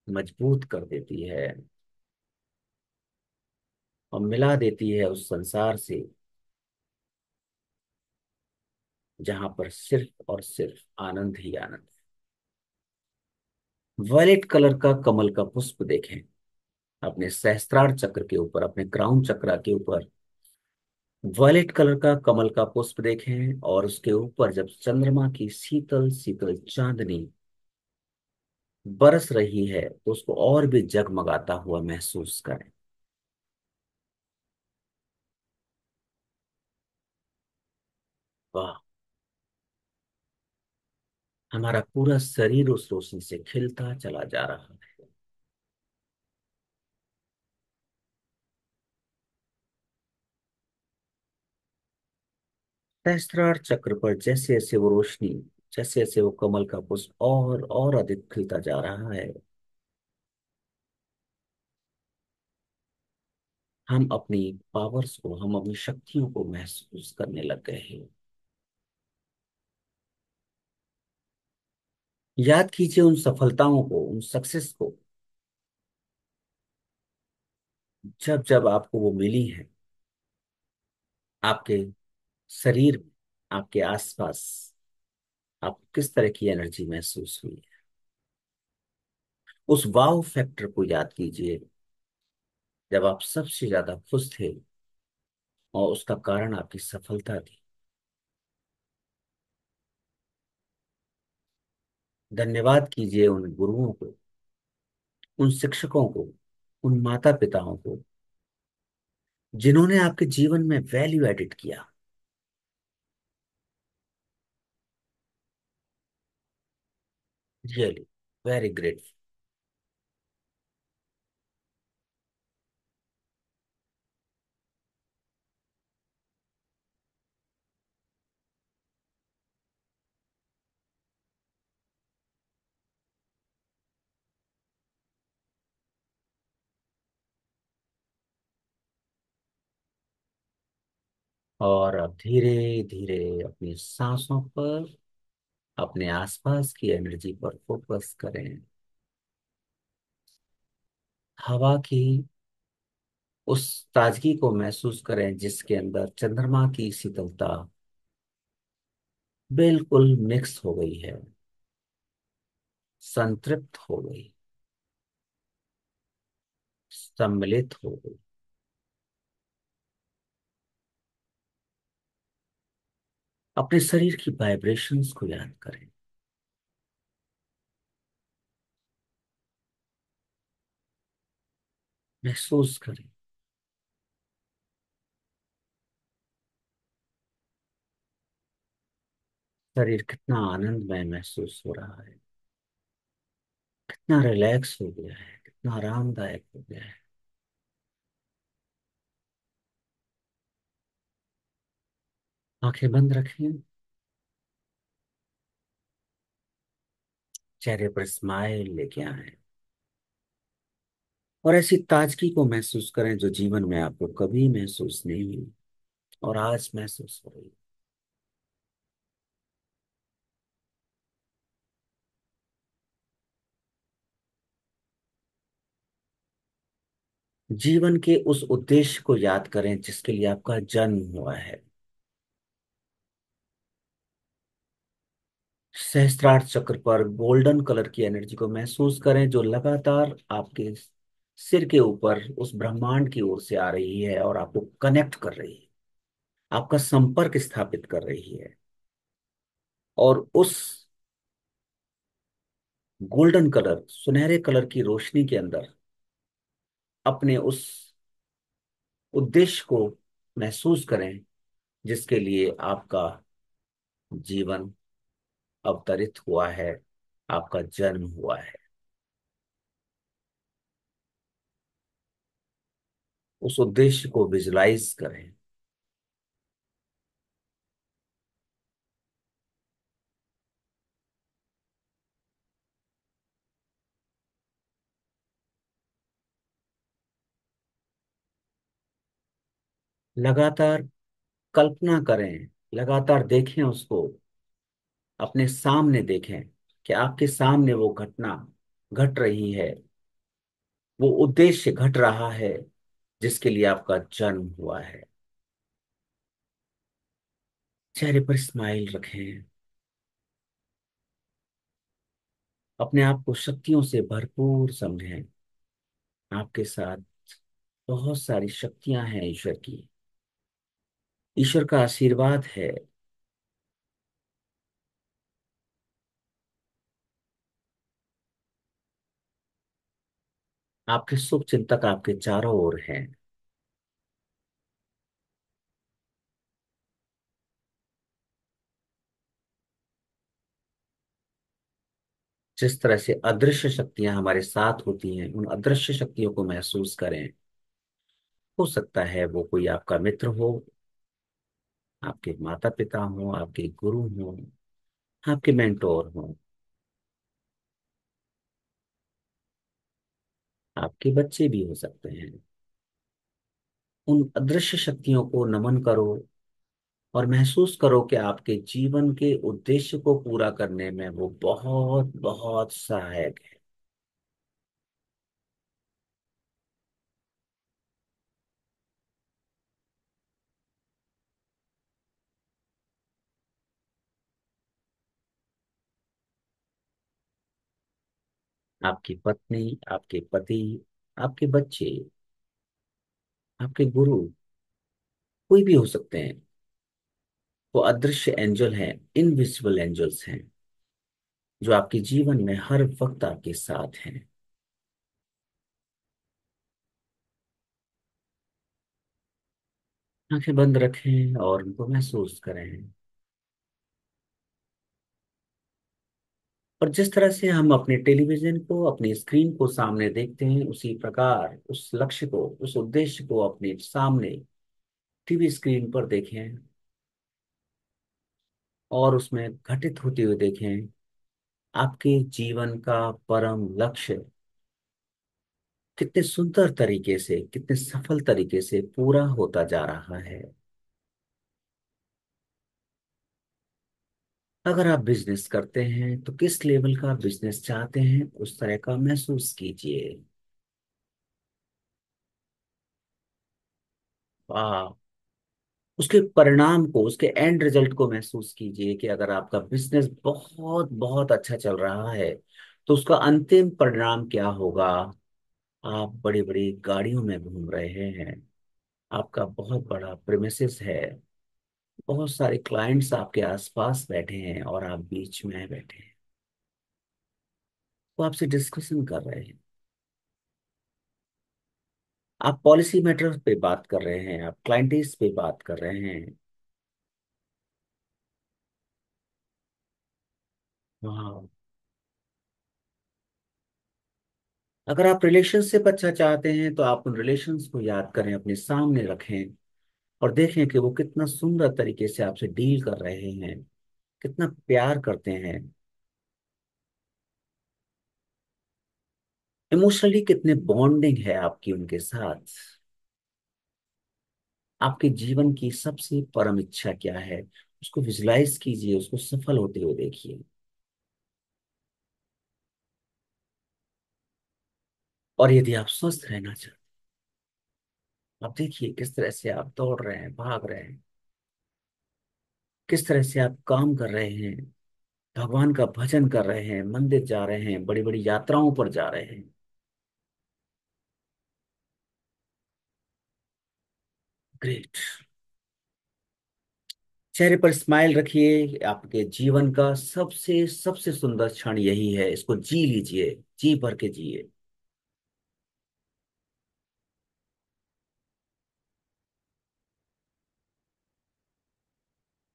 मजबूत कर देती है और मिला देती है उस संसार से जहां पर सिर्फ और सिर्फ आनंद ही आनंद है। वॉयलेट कलर का कमल का पुष्प देखें अपने सहस्त्रार चक्र के ऊपर, अपने क्राउन चक्र के ऊपर। वॉयलेट कलर का कमल का पुष्प देखें और उसके ऊपर जब चंद्रमा की शीतल शीतल चांदनी बरस रही है तो उसको और भी जगमगाता हुआ महसूस करें। वाह, हमारा पूरा शरीर उस रोशनी से खिलता चला जा रहा है। सहस्त्रार चक्र पर जैसे जैसे वो रोशनी, जैसे जैसे वो कमल का पुष्प और अधिक खिलता जा रहा है, हम अपनी पावर्स को, हम अपनी शक्तियों को महसूस करने लग गए हैं। याद कीजिए उन सफलताओं को, उन सक्सेस को, जब जब आपको वो मिली है। आपके शरीर में, आपके आसपास आपको किस तरह की एनर्जी महसूस हुई है। उस वाव फैक्टर को याद कीजिए जब आप सबसे ज्यादा खुश थे और उसका कारण आपकी सफलता थी। धन्यवाद कीजिए उन गुरुओं को, उन शिक्षकों को, उन माता पिताओं को जिन्होंने आपके जीवन में वैल्यू एडिट किया। Really very grateful. और अब धीरे धीरे अपनी सांसों पर, अपने आसपास की एनर्जी पर फोकस करें। हवा की उस ताजगी को महसूस करें जिसके अंदर चंद्रमा की शीतलता बिल्कुल मिक्स हो गई है, संतृप्त हो गई, सम्मिलित हो गई। अपने शरीर की वाइब्रेशंस को याद करें। महसूस करें शरीर कितना आनंदमय महसूस हो रहा है, कितना रिलैक्स हो गया है, कितना आरामदायक हो गया है। आंखें बंद रखें, चेहरे पर स्माइल लेके आए और ऐसी ताजगी को महसूस करें जो जीवन में आपको कभी महसूस नहीं हुई और आज महसूस हो रही। जीवन के उस उद्देश्य को याद करें जिसके लिए आपका जन्म हुआ है। सहस्त्रार चक्र पर गोल्डन कलर की एनर्जी को महसूस करें, जो लगातार आपके सिर के ऊपर उस ब्रह्मांड की ओर से आ रही है और आपको कनेक्ट कर रही है, आपका संपर्क स्थापित कर रही है। और उस गोल्डन कलर, सुनहरे कलर की रोशनी के अंदर अपने उस उद्देश्य को महसूस करें जिसके लिए आपका जीवन अवतरित हुआ है, आपका जन्म हुआ है। उस उद्देश्य को विजुलाइज करें। लगातार कल्पना करें, लगातार देखें उसको, अपने सामने देखें कि आपके सामने वो घटना घट रही है, वो उद्देश्य घट रहा है जिसके लिए आपका जन्म हुआ है। चेहरे पर स्माइल रखें, अपने आप को शक्तियों से भरपूर समझें। आपके साथ बहुत सारी शक्तियां हैं ईश्वर की, ईश्वर का आशीर्वाद है। आपके शुभ चिंतक आपके चारों ओर हैं। जिस तरह से अदृश्य शक्तियां हमारे साथ होती हैं, उन अदृश्य शक्तियों को महसूस करें। हो सकता है वो कोई आपका मित्र हो, आपके माता पिता हो, आपके गुरु हो, आपके मेंटोर हो, आपके बच्चे भी हो सकते हैं। उन अदृश्य शक्तियों को नमन करो और महसूस करो कि आपके जीवन के उद्देश्य को पूरा करने में वो बहुत बहुत सहायक है। आपकी पत्नी, आपके पति, आपके बच्चे, आपके गुरु, कोई भी हो सकते हैं। वो अदृश्य एंजल हैं, इनविजिबल एंजल्स हैं, जो आपके जीवन में हर वक्त आपके साथ हैं। आंखें बंद रखें और उनको महसूस करें। और जिस तरह से हम अपने टेलीविजन को, अपनी स्क्रीन को सामने देखते हैं, उसी प्रकार उस लक्ष्य को, उस उद्देश्य को अपने सामने टीवी स्क्रीन पर देखें और उसमें घटित होते हुए देखें। आपके जीवन का परम लक्ष्य कितने सुंदर तरीके से, कितने सफल तरीके से पूरा होता जा रहा है। अगर आप बिजनेस करते हैं तो किस लेवल का बिजनेस चाहते हैं, उस तरह का महसूस कीजिए। वाह, उसके परिणाम को, उसके एंड रिजल्ट को महसूस कीजिए कि अगर आपका बिजनेस बहुत बहुत अच्छा चल रहा है तो उसका अंतिम परिणाम क्या होगा। आप बड़ी बड़ी गाड़ियों में घूम रहे हैं, आपका बहुत बड़ा प्रेमिसेस है, बहुत सारे क्लाइंट्स आपके आसपास बैठे हैं और आप बीच में बैठे हैं। वो आपसे डिस्कशन कर रहे हैं, आप पॉलिसी मैटर्स पे बात कर रहे हैं, आप क्लाइंटेस पे बात कर रहे हैं। हाँ, अगर आप रिलेशनशिप अच्छा चाहते हैं तो आप उन रिलेशंस को याद करें, अपने सामने रखें और देखें कि वो कितना सुंदर तरीके से आपसे डील कर रहे हैं, कितना प्यार करते हैं, इमोशनली कितने बॉन्डिंग है आपकी उनके साथ। आपके जीवन की सबसे परम इच्छा क्या है, उसको विजुलाइज कीजिए, उसको सफल होते हुए देखिए। और यदि आप स्वस्थ रहना चाहते हैं, आप देखिए किस तरह से आप दौड़ रहे हैं, भाग रहे हैं, किस तरह से आप काम कर रहे हैं, भगवान का भजन कर रहे हैं, मंदिर जा रहे हैं, बड़ी बड़ी यात्राओं पर जा रहे हैं। ग्रेट। चेहरे पर स्माइल रखिए। आपके जीवन का सबसे सबसे सुंदर क्षण यही है, इसको जी लीजिए, जी भर के जिए।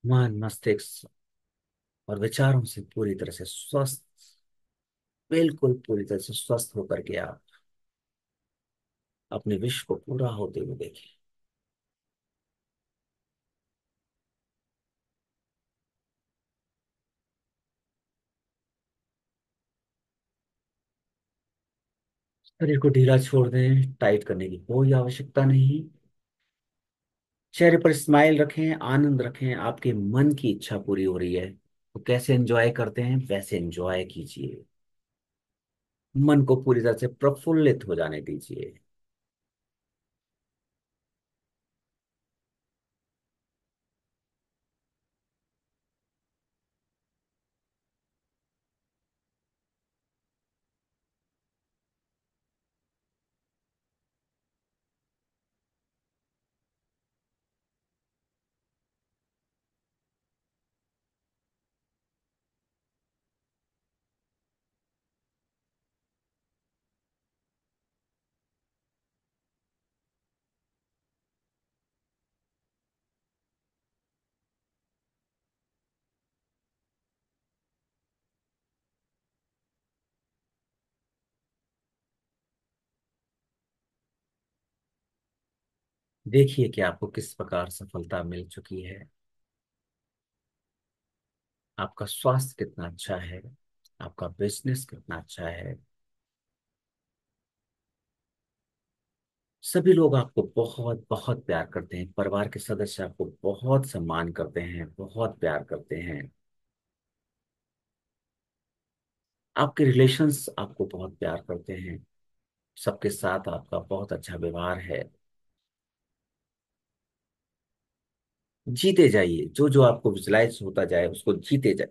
मन, मस्तिष्क और विचारों से पूरी तरह से स्वस्थ, बिल्कुल पूरी तरह से स्वस्थ होकर के आप अपने विश को पूरा होते हुए देखें। शरीर को ढीला छोड़ दें, टाइट करने की कोई आवश्यकता नहीं। चेहरे पर स्माइल रखें, आनंद रखें। आपके मन की इच्छा पूरी हो रही है, तो कैसे एंजॉय करते हैं वैसे एंजॉय कीजिए। मन को पूरी तरह से प्रफुल्लित हो जाने दीजिए। देखिए कि आपको किस प्रकार सफलता मिल चुकी है। आपका स्वास्थ्य कितना अच्छा है, आपका बिजनेस कितना अच्छा है। सभी लोग आपको बहुत बहुत प्यार करते हैं, परिवार के सदस्य आपको बहुत सम्मान करते हैं, बहुत प्यार करते हैं। आपके रिलेशंस आपको बहुत प्यार करते हैं, सबके साथ आपका बहुत अच्छा व्यवहार है। जीते जाइए, जो जो आपको विजुलाइज होता जाए उसको जीते जाए।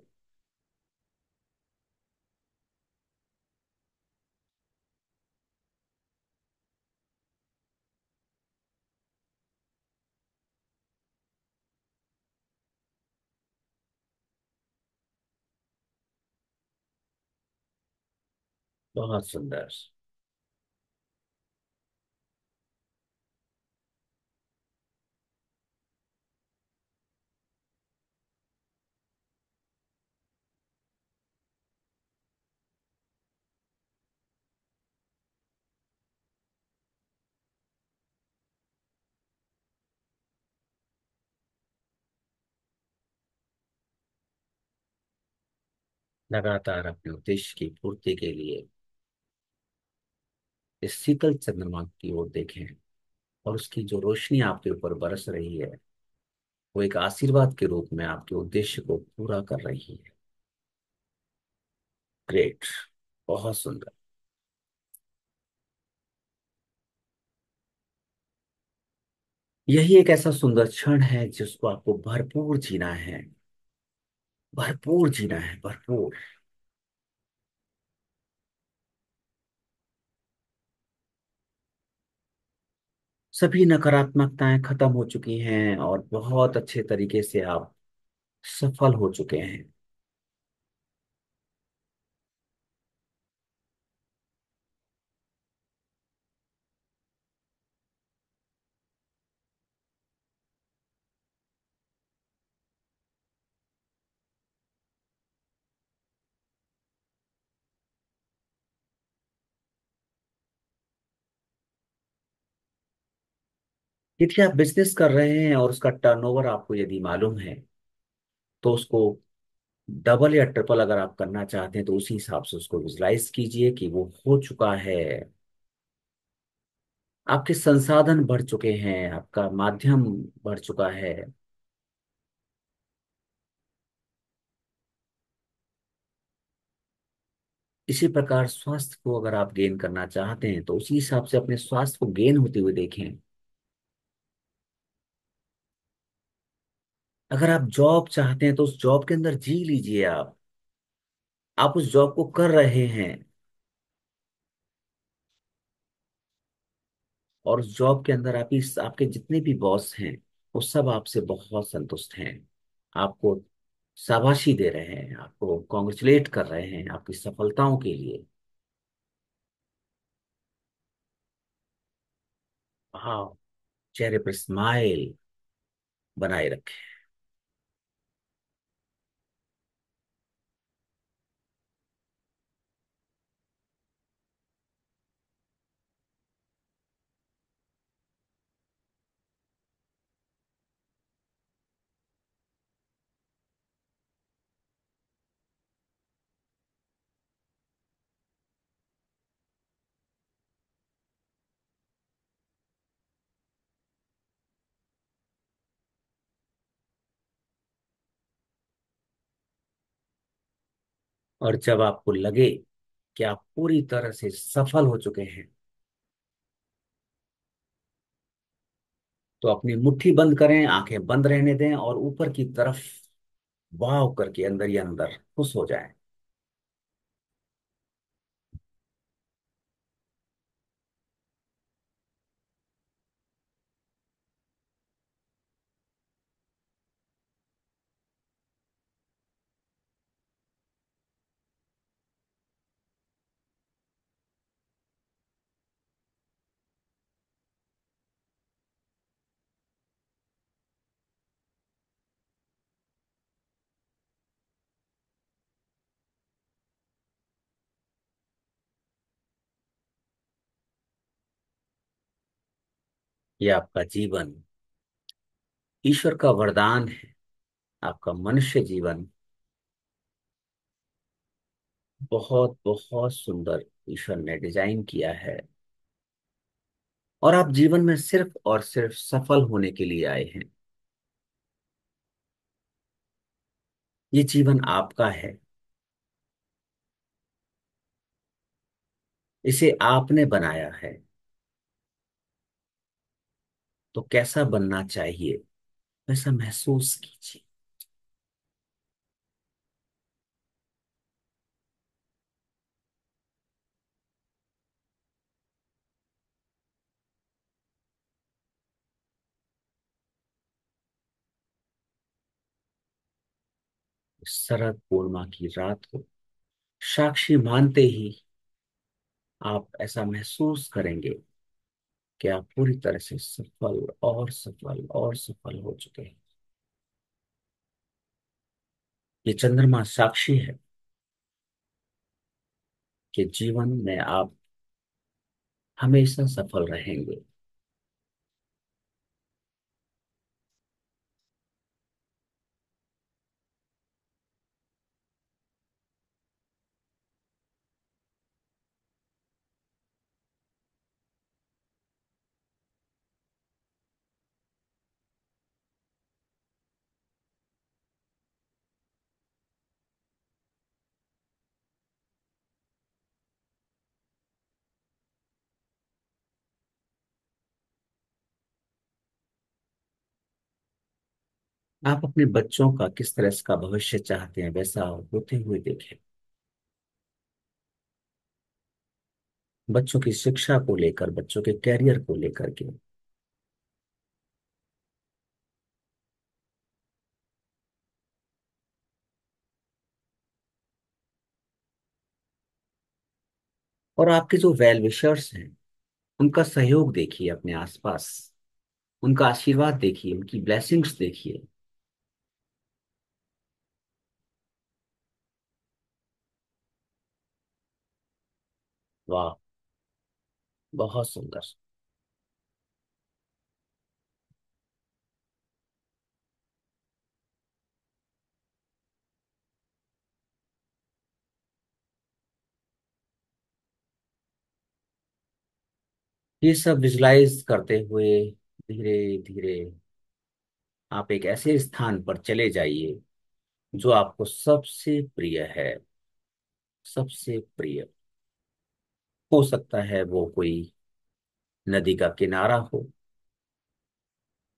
बहुत सुंदर। लगातार अपने उद्देश्य की पूर्ति के लिए इस शीतल चंद्रमा की ओर देखें, और उसकी जो रोशनी आपके ऊपर बरस रही है वो एक आशीर्वाद के रूप में आपके उद्देश्य को पूरा कर रही है। ग्रेट। बहुत सुंदर। यही एक ऐसा सुंदर क्षण है जिसको आपको भरपूर जीना है, भरपूर जीना है, भरपूर। सभी नकारात्मकताएं खत्म हो चुकी हैं और बहुत अच्छे तरीके से आप सफल हो चुके हैं। यदि आप बिजनेस कर रहे हैं और उसका टर्नओवर आपको यदि मालूम है, तो उसको डबल या ट्रिपल अगर आप करना चाहते हैं तो उसी हिसाब से उसको विजुलाइज कीजिए कि वो हो चुका है। आपके संसाधन बढ़ चुके हैं, आपका माध्यम बढ़ चुका है। इसी प्रकार स्वास्थ्य को अगर आप गेन करना चाहते हैं तो उसी हिसाब से अपने स्वास्थ्य को गेन होते हुए देखें। अगर आप जॉब चाहते हैं तो उस जॉब के अंदर जी लीजिए आप। आप उस जॉब को कर रहे हैं और उस जॉब के अंदर आपके जितने भी बॉस हैं वो सब आपसे बहुत संतुष्ट हैं, आपको शाबाशी दे रहे हैं, आपको कॉन्ग्रेचुलेट कर रहे हैं आपकी सफलताओं के लिए। हाँ, चेहरे पर स्माइल बनाए रखें। और जब आपको लगे कि आप पूरी तरह से सफल हो चुके हैं तो अपनी मुट्ठी बंद करें, आंखें बंद रहने दें और ऊपर की तरफ वाव करके अंदर ही अंदर खुश हो जाएं। ये आपका जीवन ईश्वर का वरदान है। आपका मनुष्य जीवन बहुत बहुत सुंदर ईश्वर ने डिजाइन किया है और आप जीवन में सिर्फ और सिर्फ सफल होने के लिए आए हैं। ये जीवन आपका है, इसे आपने बनाया है। तो कैसा बनना चाहिए वैसा महसूस कीजिए। इस शरद पूर्णिमा की रात को साक्षी मानते ही आप ऐसा महसूस करेंगे कि आप पूरी तरह से सफल और सफल और सफल हो चुके हैं। ये चंद्रमा साक्षी है कि जीवन में आप हमेशा सफल रहेंगे। आप अपने बच्चों का किस तरह का भविष्य चाहते हैं वैसा होते हुए देखें। बच्चों की शिक्षा को लेकर, बच्चों के कैरियर को लेकर के। और आपके जो वेल विशर्स हैं उनका सहयोग देखिए अपने आसपास, उनका आशीर्वाद देखिए, उनकी ब्लेसिंग्स देखिए। वाह, बहुत सुंदर। ये सब विजुलाइज करते हुए धीरे धीरे आप एक ऐसे स्थान पर चले जाइए जो आपको सबसे प्रिय है। सबसे प्रिय हो सकता है वो कोई नदी का किनारा हो,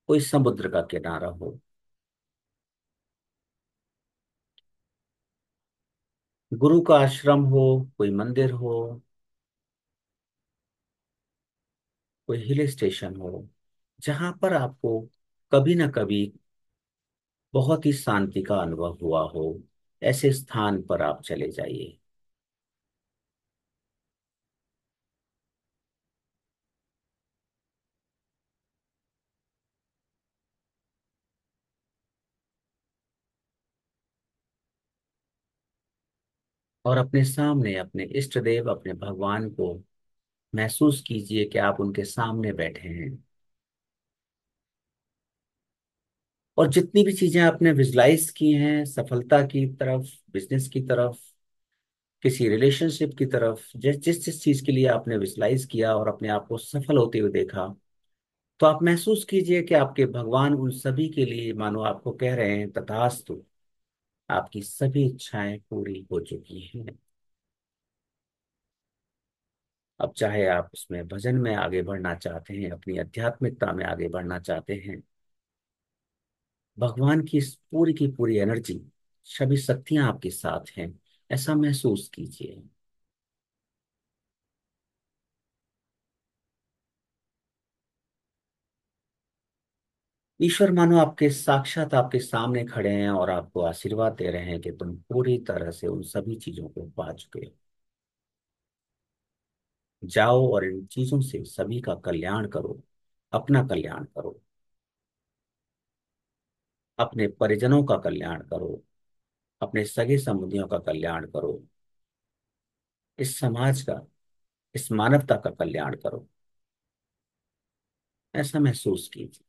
कोई समुद्र का किनारा हो, गुरु का आश्रम हो, कोई मंदिर हो, कोई हिल स्टेशन हो, जहां पर आपको कभी ना कभी बहुत ही शांति का अनुभव हुआ हो, ऐसे स्थान पर आप चले जाइए। और अपने सामने अपने इष्ट देव, अपने भगवान को महसूस कीजिए कि आप उनके सामने बैठे हैं। और जितनी भी चीजें आपने विजुलाइज की हैं, सफलता की तरफ, बिजनेस की तरफ, किसी रिलेशनशिप की तरफ, जिस जिस जिस चीज के लिए आपने विजुलाइज किया और अपने आप को सफल होते हुए देखा, तो आप महसूस कीजिए कि आपके भगवान उन सभी के लिए मानो आपको कह रहे हैं, तथास्तु, आपकी सभी इच्छाएं पूरी हो चुकी हैं। अब चाहे आप उसमें भजन में आगे बढ़ना चाहते हैं, अपनी आध्यात्मिकता में आगे बढ़ना चाहते हैं, भगवान की इस पूरी की पूरी एनर्जी, सभी शक्तियां आपके साथ हैं, ऐसा महसूस कीजिए। ईश्वर मानो आपके साक्षात आपके सामने खड़े हैं और आपको आशीर्वाद दे रहे हैं कि तुम पूरी तरह से उन सभी चीजों को पा चुके हो। जाओ और इन चीजों से सभी का कल्याण करो, अपना कल्याण करो, अपने परिजनों का कल्याण करो, अपने सगे संबंधियों का कल्याण करो, इस समाज का, इस मानवता का कल्याण करो, ऐसा महसूस कीजिए।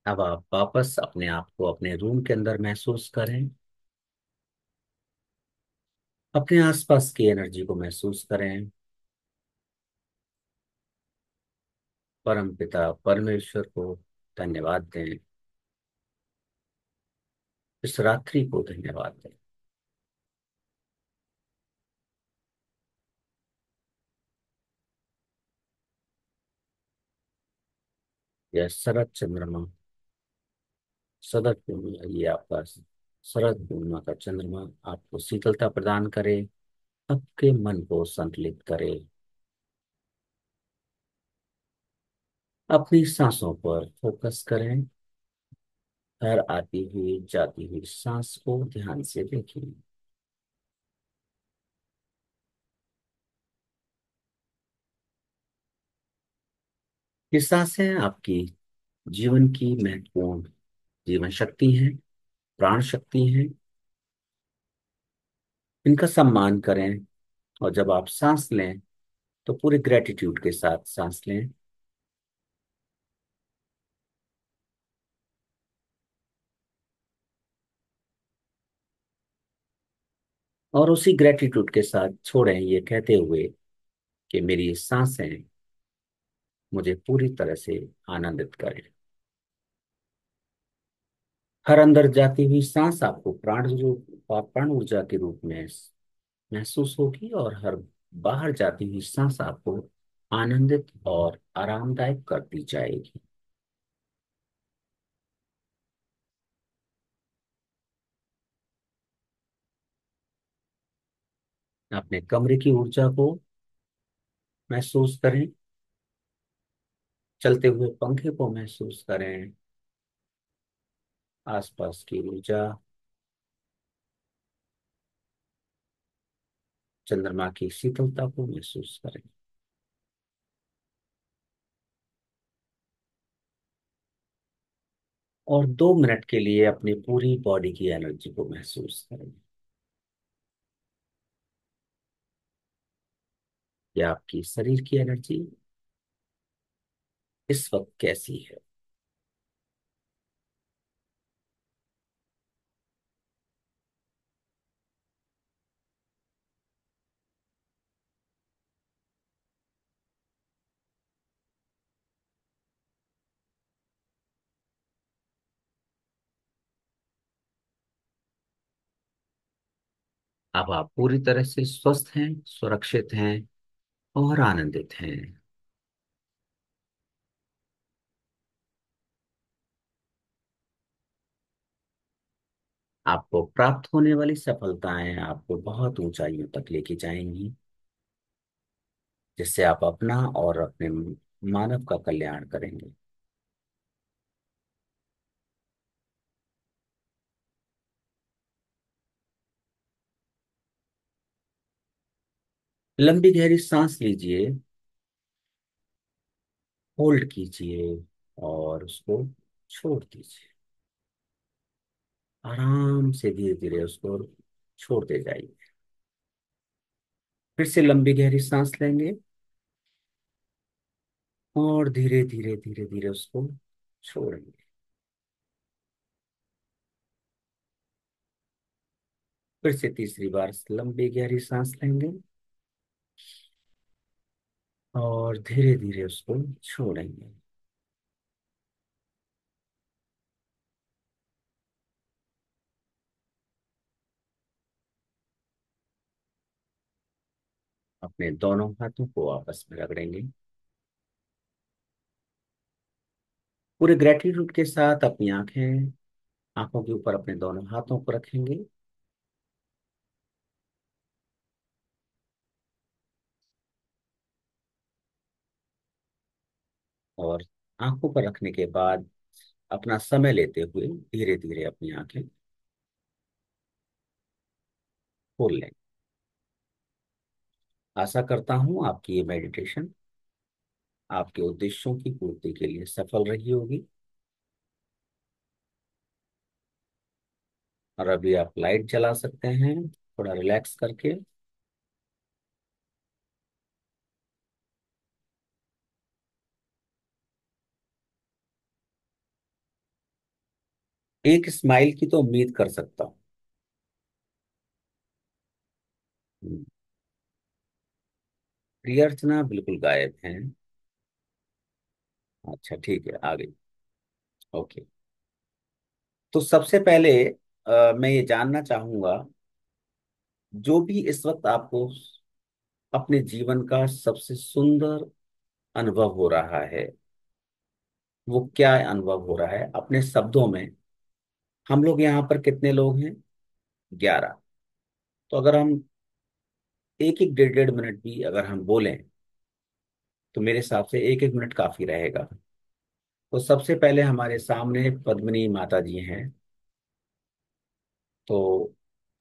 अब आप वापस अपने आप को अपने रूम के अंदर महसूस करें, अपने आसपास की एनर्जी को महसूस करें। परम पिता परमेश्वर को धन्यवाद दें, इस रात्रि को धन्यवाद दें। यह शरद चंद्रमा, शरद पूर्णिमा, ये आपका शरद पूर्णिमा का चंद्रमा आपको शीतलता प्रदान करे, आपके मन को संतुलित करे। अपनी सांसों पर फोकस करें, हर आती हुई जाती हुई सांस को ध्यान से देखिए। ये सांसें आपकी जीवन की महत्वपूर्ण जीवन शक्ति है, प्राण शक्ति है। इनका सम्मान करें और जब आप सांस लें तो पूरे ग्रेटिट्यूड के साथ सांस लें। और उसी ग्रेटिट्यूड के साथ छोड़ें, ये कहते हुए कि मेरी ये सांसें मुझे पूरी तरह से आनंदित करें। हर अंदर जाती हुई सांस आपको प्राण ऊर्जा के रूप में महसूस होगी और हर बाहर जाती हुई सांस आपको आनंदित और आरामदायक करती जाएगी। अपने कमरे की ऊर्जा को महसूस करें, चलते हुए पंखे को महसूस करें, आसपास की ऊर्जा, चंद्रमा की शीतलता को महसूस करें। और 2 मिनट के लिए अपनी पूरी बॉडी की एनर्जी को महसूस करें। या आपकी शरीर की एनर्जी इस वक्त कैसी है। अब आप पूरी तरह से स्वस्थ हैं, सुरक्षित हैं और आनंदित हैं। आपको प्राप्त होने वाली सफलताएं आपको बहुत ऊंचाइयों तक लेके जाएंगी, जिससे आप अपना और अपने मानव का कल्याण करेंगे। लंबी गहरी सांस लीजिए, होल्ड कीजिए और उसको छोड़ दीजिए। आराम से धीरे धीरे उसको छोड़ते जाइए। फिर से लंबी गहरी सांस लेंगे और धीरे धीरे धीरे धीरे उसको छोड़ेंगे। फिर से तीसरी बार लंबी गहरी सांस लेंगे और धीरे धीरे उसको छोड़ेंगे। अपने दोनों हाथों को आपस में रगड़ेंगे। पूरे ग्रेटिट्यूड के साथ अपनी आंखों के ऊपर अपने दोनों हाथों को रखेंगे और आंखों पर रखने के बाद अपना समय लेते हुए धीरे धीरे अपनी आंखें खोल लें। आशा करता हूं आपकी ये मेडिटेशन आपके उद्देश्यों की पूर्ति के लिए सफल रही होगी। और अभी आप लाइट जला सकते हैं थोड़ा रिलैक्स करके। एक स्माइल की तो उम्मीद कर सकता हूँ। प्रिय अर्चना बिल्कुल गायब हैं। अच्छा ठीक है, आ गई। ओके। तो सबसे पहले मैं ये जानना चाहूंगा, जो भी इस वक्त आपको अपने जीवन का सबसे सुंदर अनुभव हो रहा है, वो क्या अनुभव हो रहा है अपने शब्दों में। हम लोग यहाँ पर कितने लोग हैं? 11। तो अगर हम एक एक डेढ़ डेढ़ मिनट भी अगर हम बोलें तो मेरे हिसाब से एक एक मिनट काफी रहेगा। तो सबसे पहले हमारे सामने पद्मिनी माता जी हैं, तो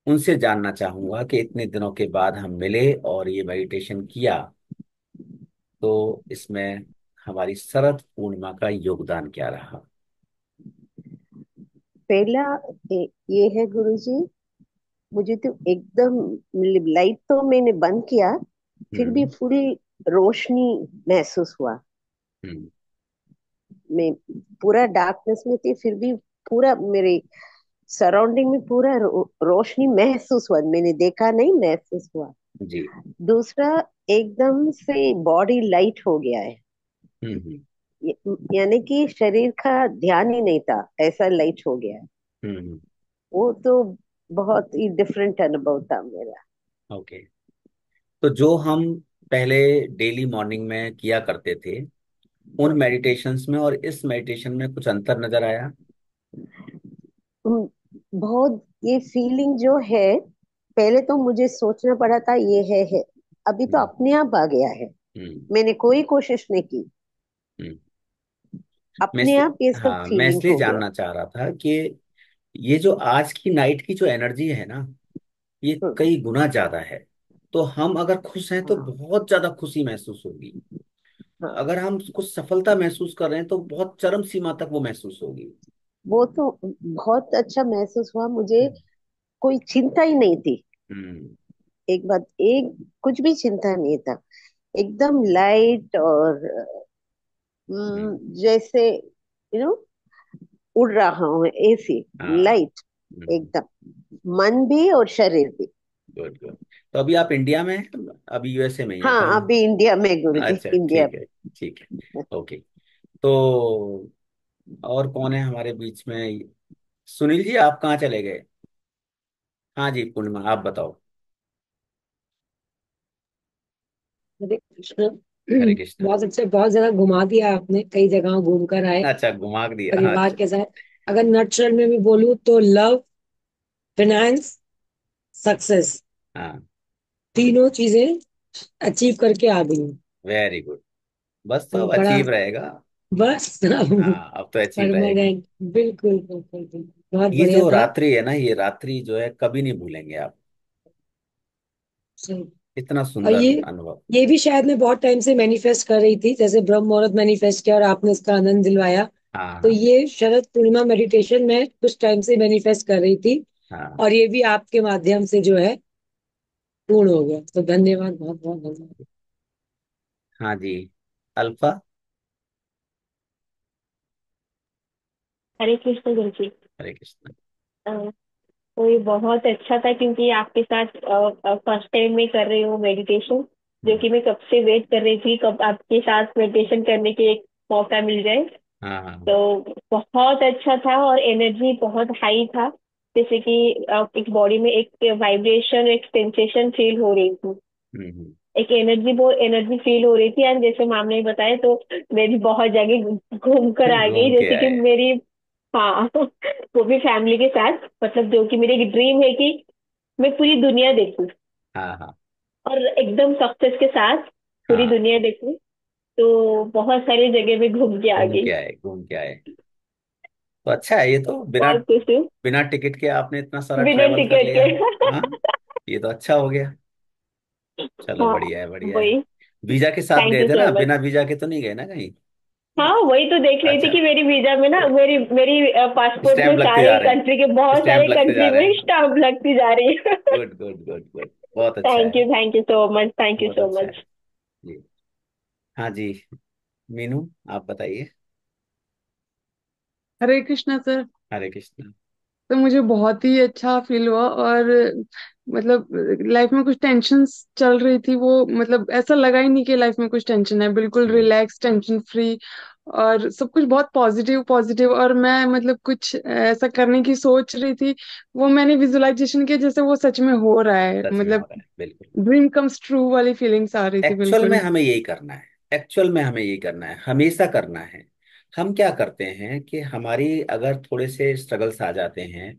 उनसे जानना चाहूंगा कि इतने दिनों के बाद हम मिले और ये मेडिटेशन किया, तो इसमें हमारी शरद पूर्णिमा का योगदान क्या रहा? पहला ये है गुरुजी, मुझे तो एकदम लाइट तो मैंने बंद किया, फिर भी हम्म। फुल रोशनी महसूस हुआ। हम्म। मैं पूरा डार्कनेस में थी, फिर भी पूरा मेरे सराउंडिंग में पूरा रोशनी महसूस हुआ। मैंने देखा नहीं, महसूस हुआ। जी। दूसरा, एकदम से बॉडी लाइट हो गया है। हम्म। यानी कि शरीर का ध्यान ही नहीं था, ऐसा लाइट हो गया है। हम्म। वो तो बहुत ही डिफरेंट अनुभव था मेरा। ओके। तो जो हम पहले डेली मॉर्निंग में किया करते थे, उन मेडिटेशंस में और इस मेडिटेशन में कुछ अंतर नजर आया? हम्म, बहुत ये फीलिंग जो है, पहले तो मुझे सोचना पड़ा था ये है, अभी तो हम्म। अपने आप आ गया है। हम्म। मैंने कोई कोशिश नहीं की, हम्म। मैं अपने इसलिए आप ये सब हाँ, मैं फीलिंग इसलिए हो गया। जानना चाह रहा था कि ये जो आज की नाइट की जो एनर्जी है ना, ये हम्म, कई गुना ज्यादा है। तो हम अगर खुश हैं तो हाँ बहुत ज्यादा खुशी महसूस होगी। हाँ, अगर हम कुछ सफलता महसूस कर रहे हैं तो बहुत चरम सीमा तक वो महसूस होगी। वो तो बहुत अच्छा महसूस हुआ मुझे। हम्म। कोई चिंता ही नहीं थी। हम्म। एक बात, एक कुछ भी चिंता नहीं था, एकदम लाइट और हम्म। जैसे नो उड़ रहा हूँ ऐसी, हाँ। लाइट एकदम, मन भी और शरीर भी। Good good. तो अभी आप इंडिया में हैं, अभी यूएसए में ही हैं, हाँ कहाँ? अभी इंडिया में गुरुजी, अच्छा, इंडिया ठीक है। में। ठीक है। ओके। तो और कौन है हमारे बीच में? सुनील जी, आप कहाँ चले गए? हाँ जी, पूर्णिमा आप बताओ। हरे कृष्ण। हरे कृष्णा। बहुत अच्छे, बहुत ज्यादा घुमा दिया आपने, कई जगह घूम कर आए अच्छा, घुमा दिया, हाँ, परिवार अच्छा। के साथ। अगर नटशल में भी बोलूं तो लव, फाइनेंस, सक्सेस, हाँ। तीनों चीजें अचीव करके आ गई हूँ। Very good. बस तो तो अब बड़ा, अचीव रहेगा। बस हाँ, अब तो अचीव रहेगा। परमानेंट। बिल्कुल बिल्कुल बिल्कुल, बहुत ये बढ़िया जो था। रात्रि है ना, ये रात्रि जो है कभी नहीं भूलेंगे आप। सही। इतना और सुंदर ये अनुभव। ये भी शायद मैं बहुत टाइम से मैनिफेस्ट कर रही थी, जैसे ब्रह्म मुहूर्त मैनिफेस्ट किया और आपने इसका आनंद दिलवाया। हाँ तो हाँ। ये शरद पूर्णिमा मेडिटेशन में कुछ टाइम से मैनिफेस्ट कर रही थी, हाँ। और ये भी आपके माध्यम से जो है पूर्ण हो गया। तो धन्यवाद, बहुत बहुत धन्यवाद। हाँ जी। अल्फा। हरे कृष्ण गुरु जी। हरे कृष्ण। अ, तो ये बहुत अच्छा था क्योंकि आपके साथ फर्स्ट टाइम में कर रही हूँ मेडिटेशन, जो हम्म। कि मैं कब से वेट कर रही थी, कब आपके साथ मेडिटेशन करने की एक मौका मिल जाए। हाँ हाँ। तो बहुत अच्छा था और एनर्जी बहुत हाई था। जैसे कि एक बॉडी में एक वाइब्रेशन, एक सेंसेशन फील हो रही थी, हम्म। एक एनर्जी, वो एनर्जी फील हो रही थी। एंड जैसे मैम ने बताया, तो मैं भी बहुत जगह घूम कर आ गई, घूम के जैसे कि आए। मेरी, हाँ वो भी फैमिली के साथ, मतलब जो कि मेरी ड्रीम है कि मैं पूरी दुनिया देखूं, हाँ हाँ। और एकदम सक्सेस के साथ पूरी हाँ, दुनिया देखूं। तो बहुत सारी जगह में घूम के आ घूम गई। के आए, घूम के आए। तो अच्छा है, ये तो बिना बहुत खुश हूँ, बिना टिकट के आपने इतना सारा बिना ट्रैवल कर टिकट लिया। के हाँ, ये तो अच्छा हो गया। चलो, हाँ बढ़िया है, बढ़िया है। वही। वीजा के साथ थैंक गए यू थे सो ना, मच। बिना वीजा के तो नहीं गए ना कहीं? हाँ वही तो देख रही थी अच्छा। कि मेरी वीजा में ना, मेरी मेरी पासपोर्ट में स्टैंप लगते सारे जा रहे कंट्री के, हैं, बहुत स्टैंप सारे लगते जा कंट्री रहे में हैं। स्टाम्प लगती जा रही है। Good good good good. बहुत अच्छा है। Thank you so much, thank you बहुत सो अच्छा है। मच। जी। हाँ जी। मीनू, आप बताइए। हरे कृष्णा सर। हरे कृष्ण। तो मुझे बहुत ही अच्छा फील हुआ, और मतलब लाइफ में कुछ टेंशन्स चल रही थी, वो मतलब ऐसा लगा ही नहीं कि लाइफ में कुछ टेंशन है, बिल्कुल हम्म। रिलैक्स, टेंशन फ्री, और सब कुछ बहुत पॉजिटिव पॉजिटिव। और मैं मतलब कुछ ऐसा करने की सोच रही थी, वो मैंने विजुअलाइजेशन किया जैसे वो सच में हो रहा है, सच में हो मतलब रहा है, बिल्कुल। ड्रीम कम्स ट्रू वाली फीलिंग्स आ रही थी एक्चुअल में बिल्कुल। हमें यही करना है। एक्चुअल में हमें यही करना है, हमेशा करना है। हम क्या करते हैं कि हमारी अगर थोड़े से स्ट्रगल्स आ जाते हैं,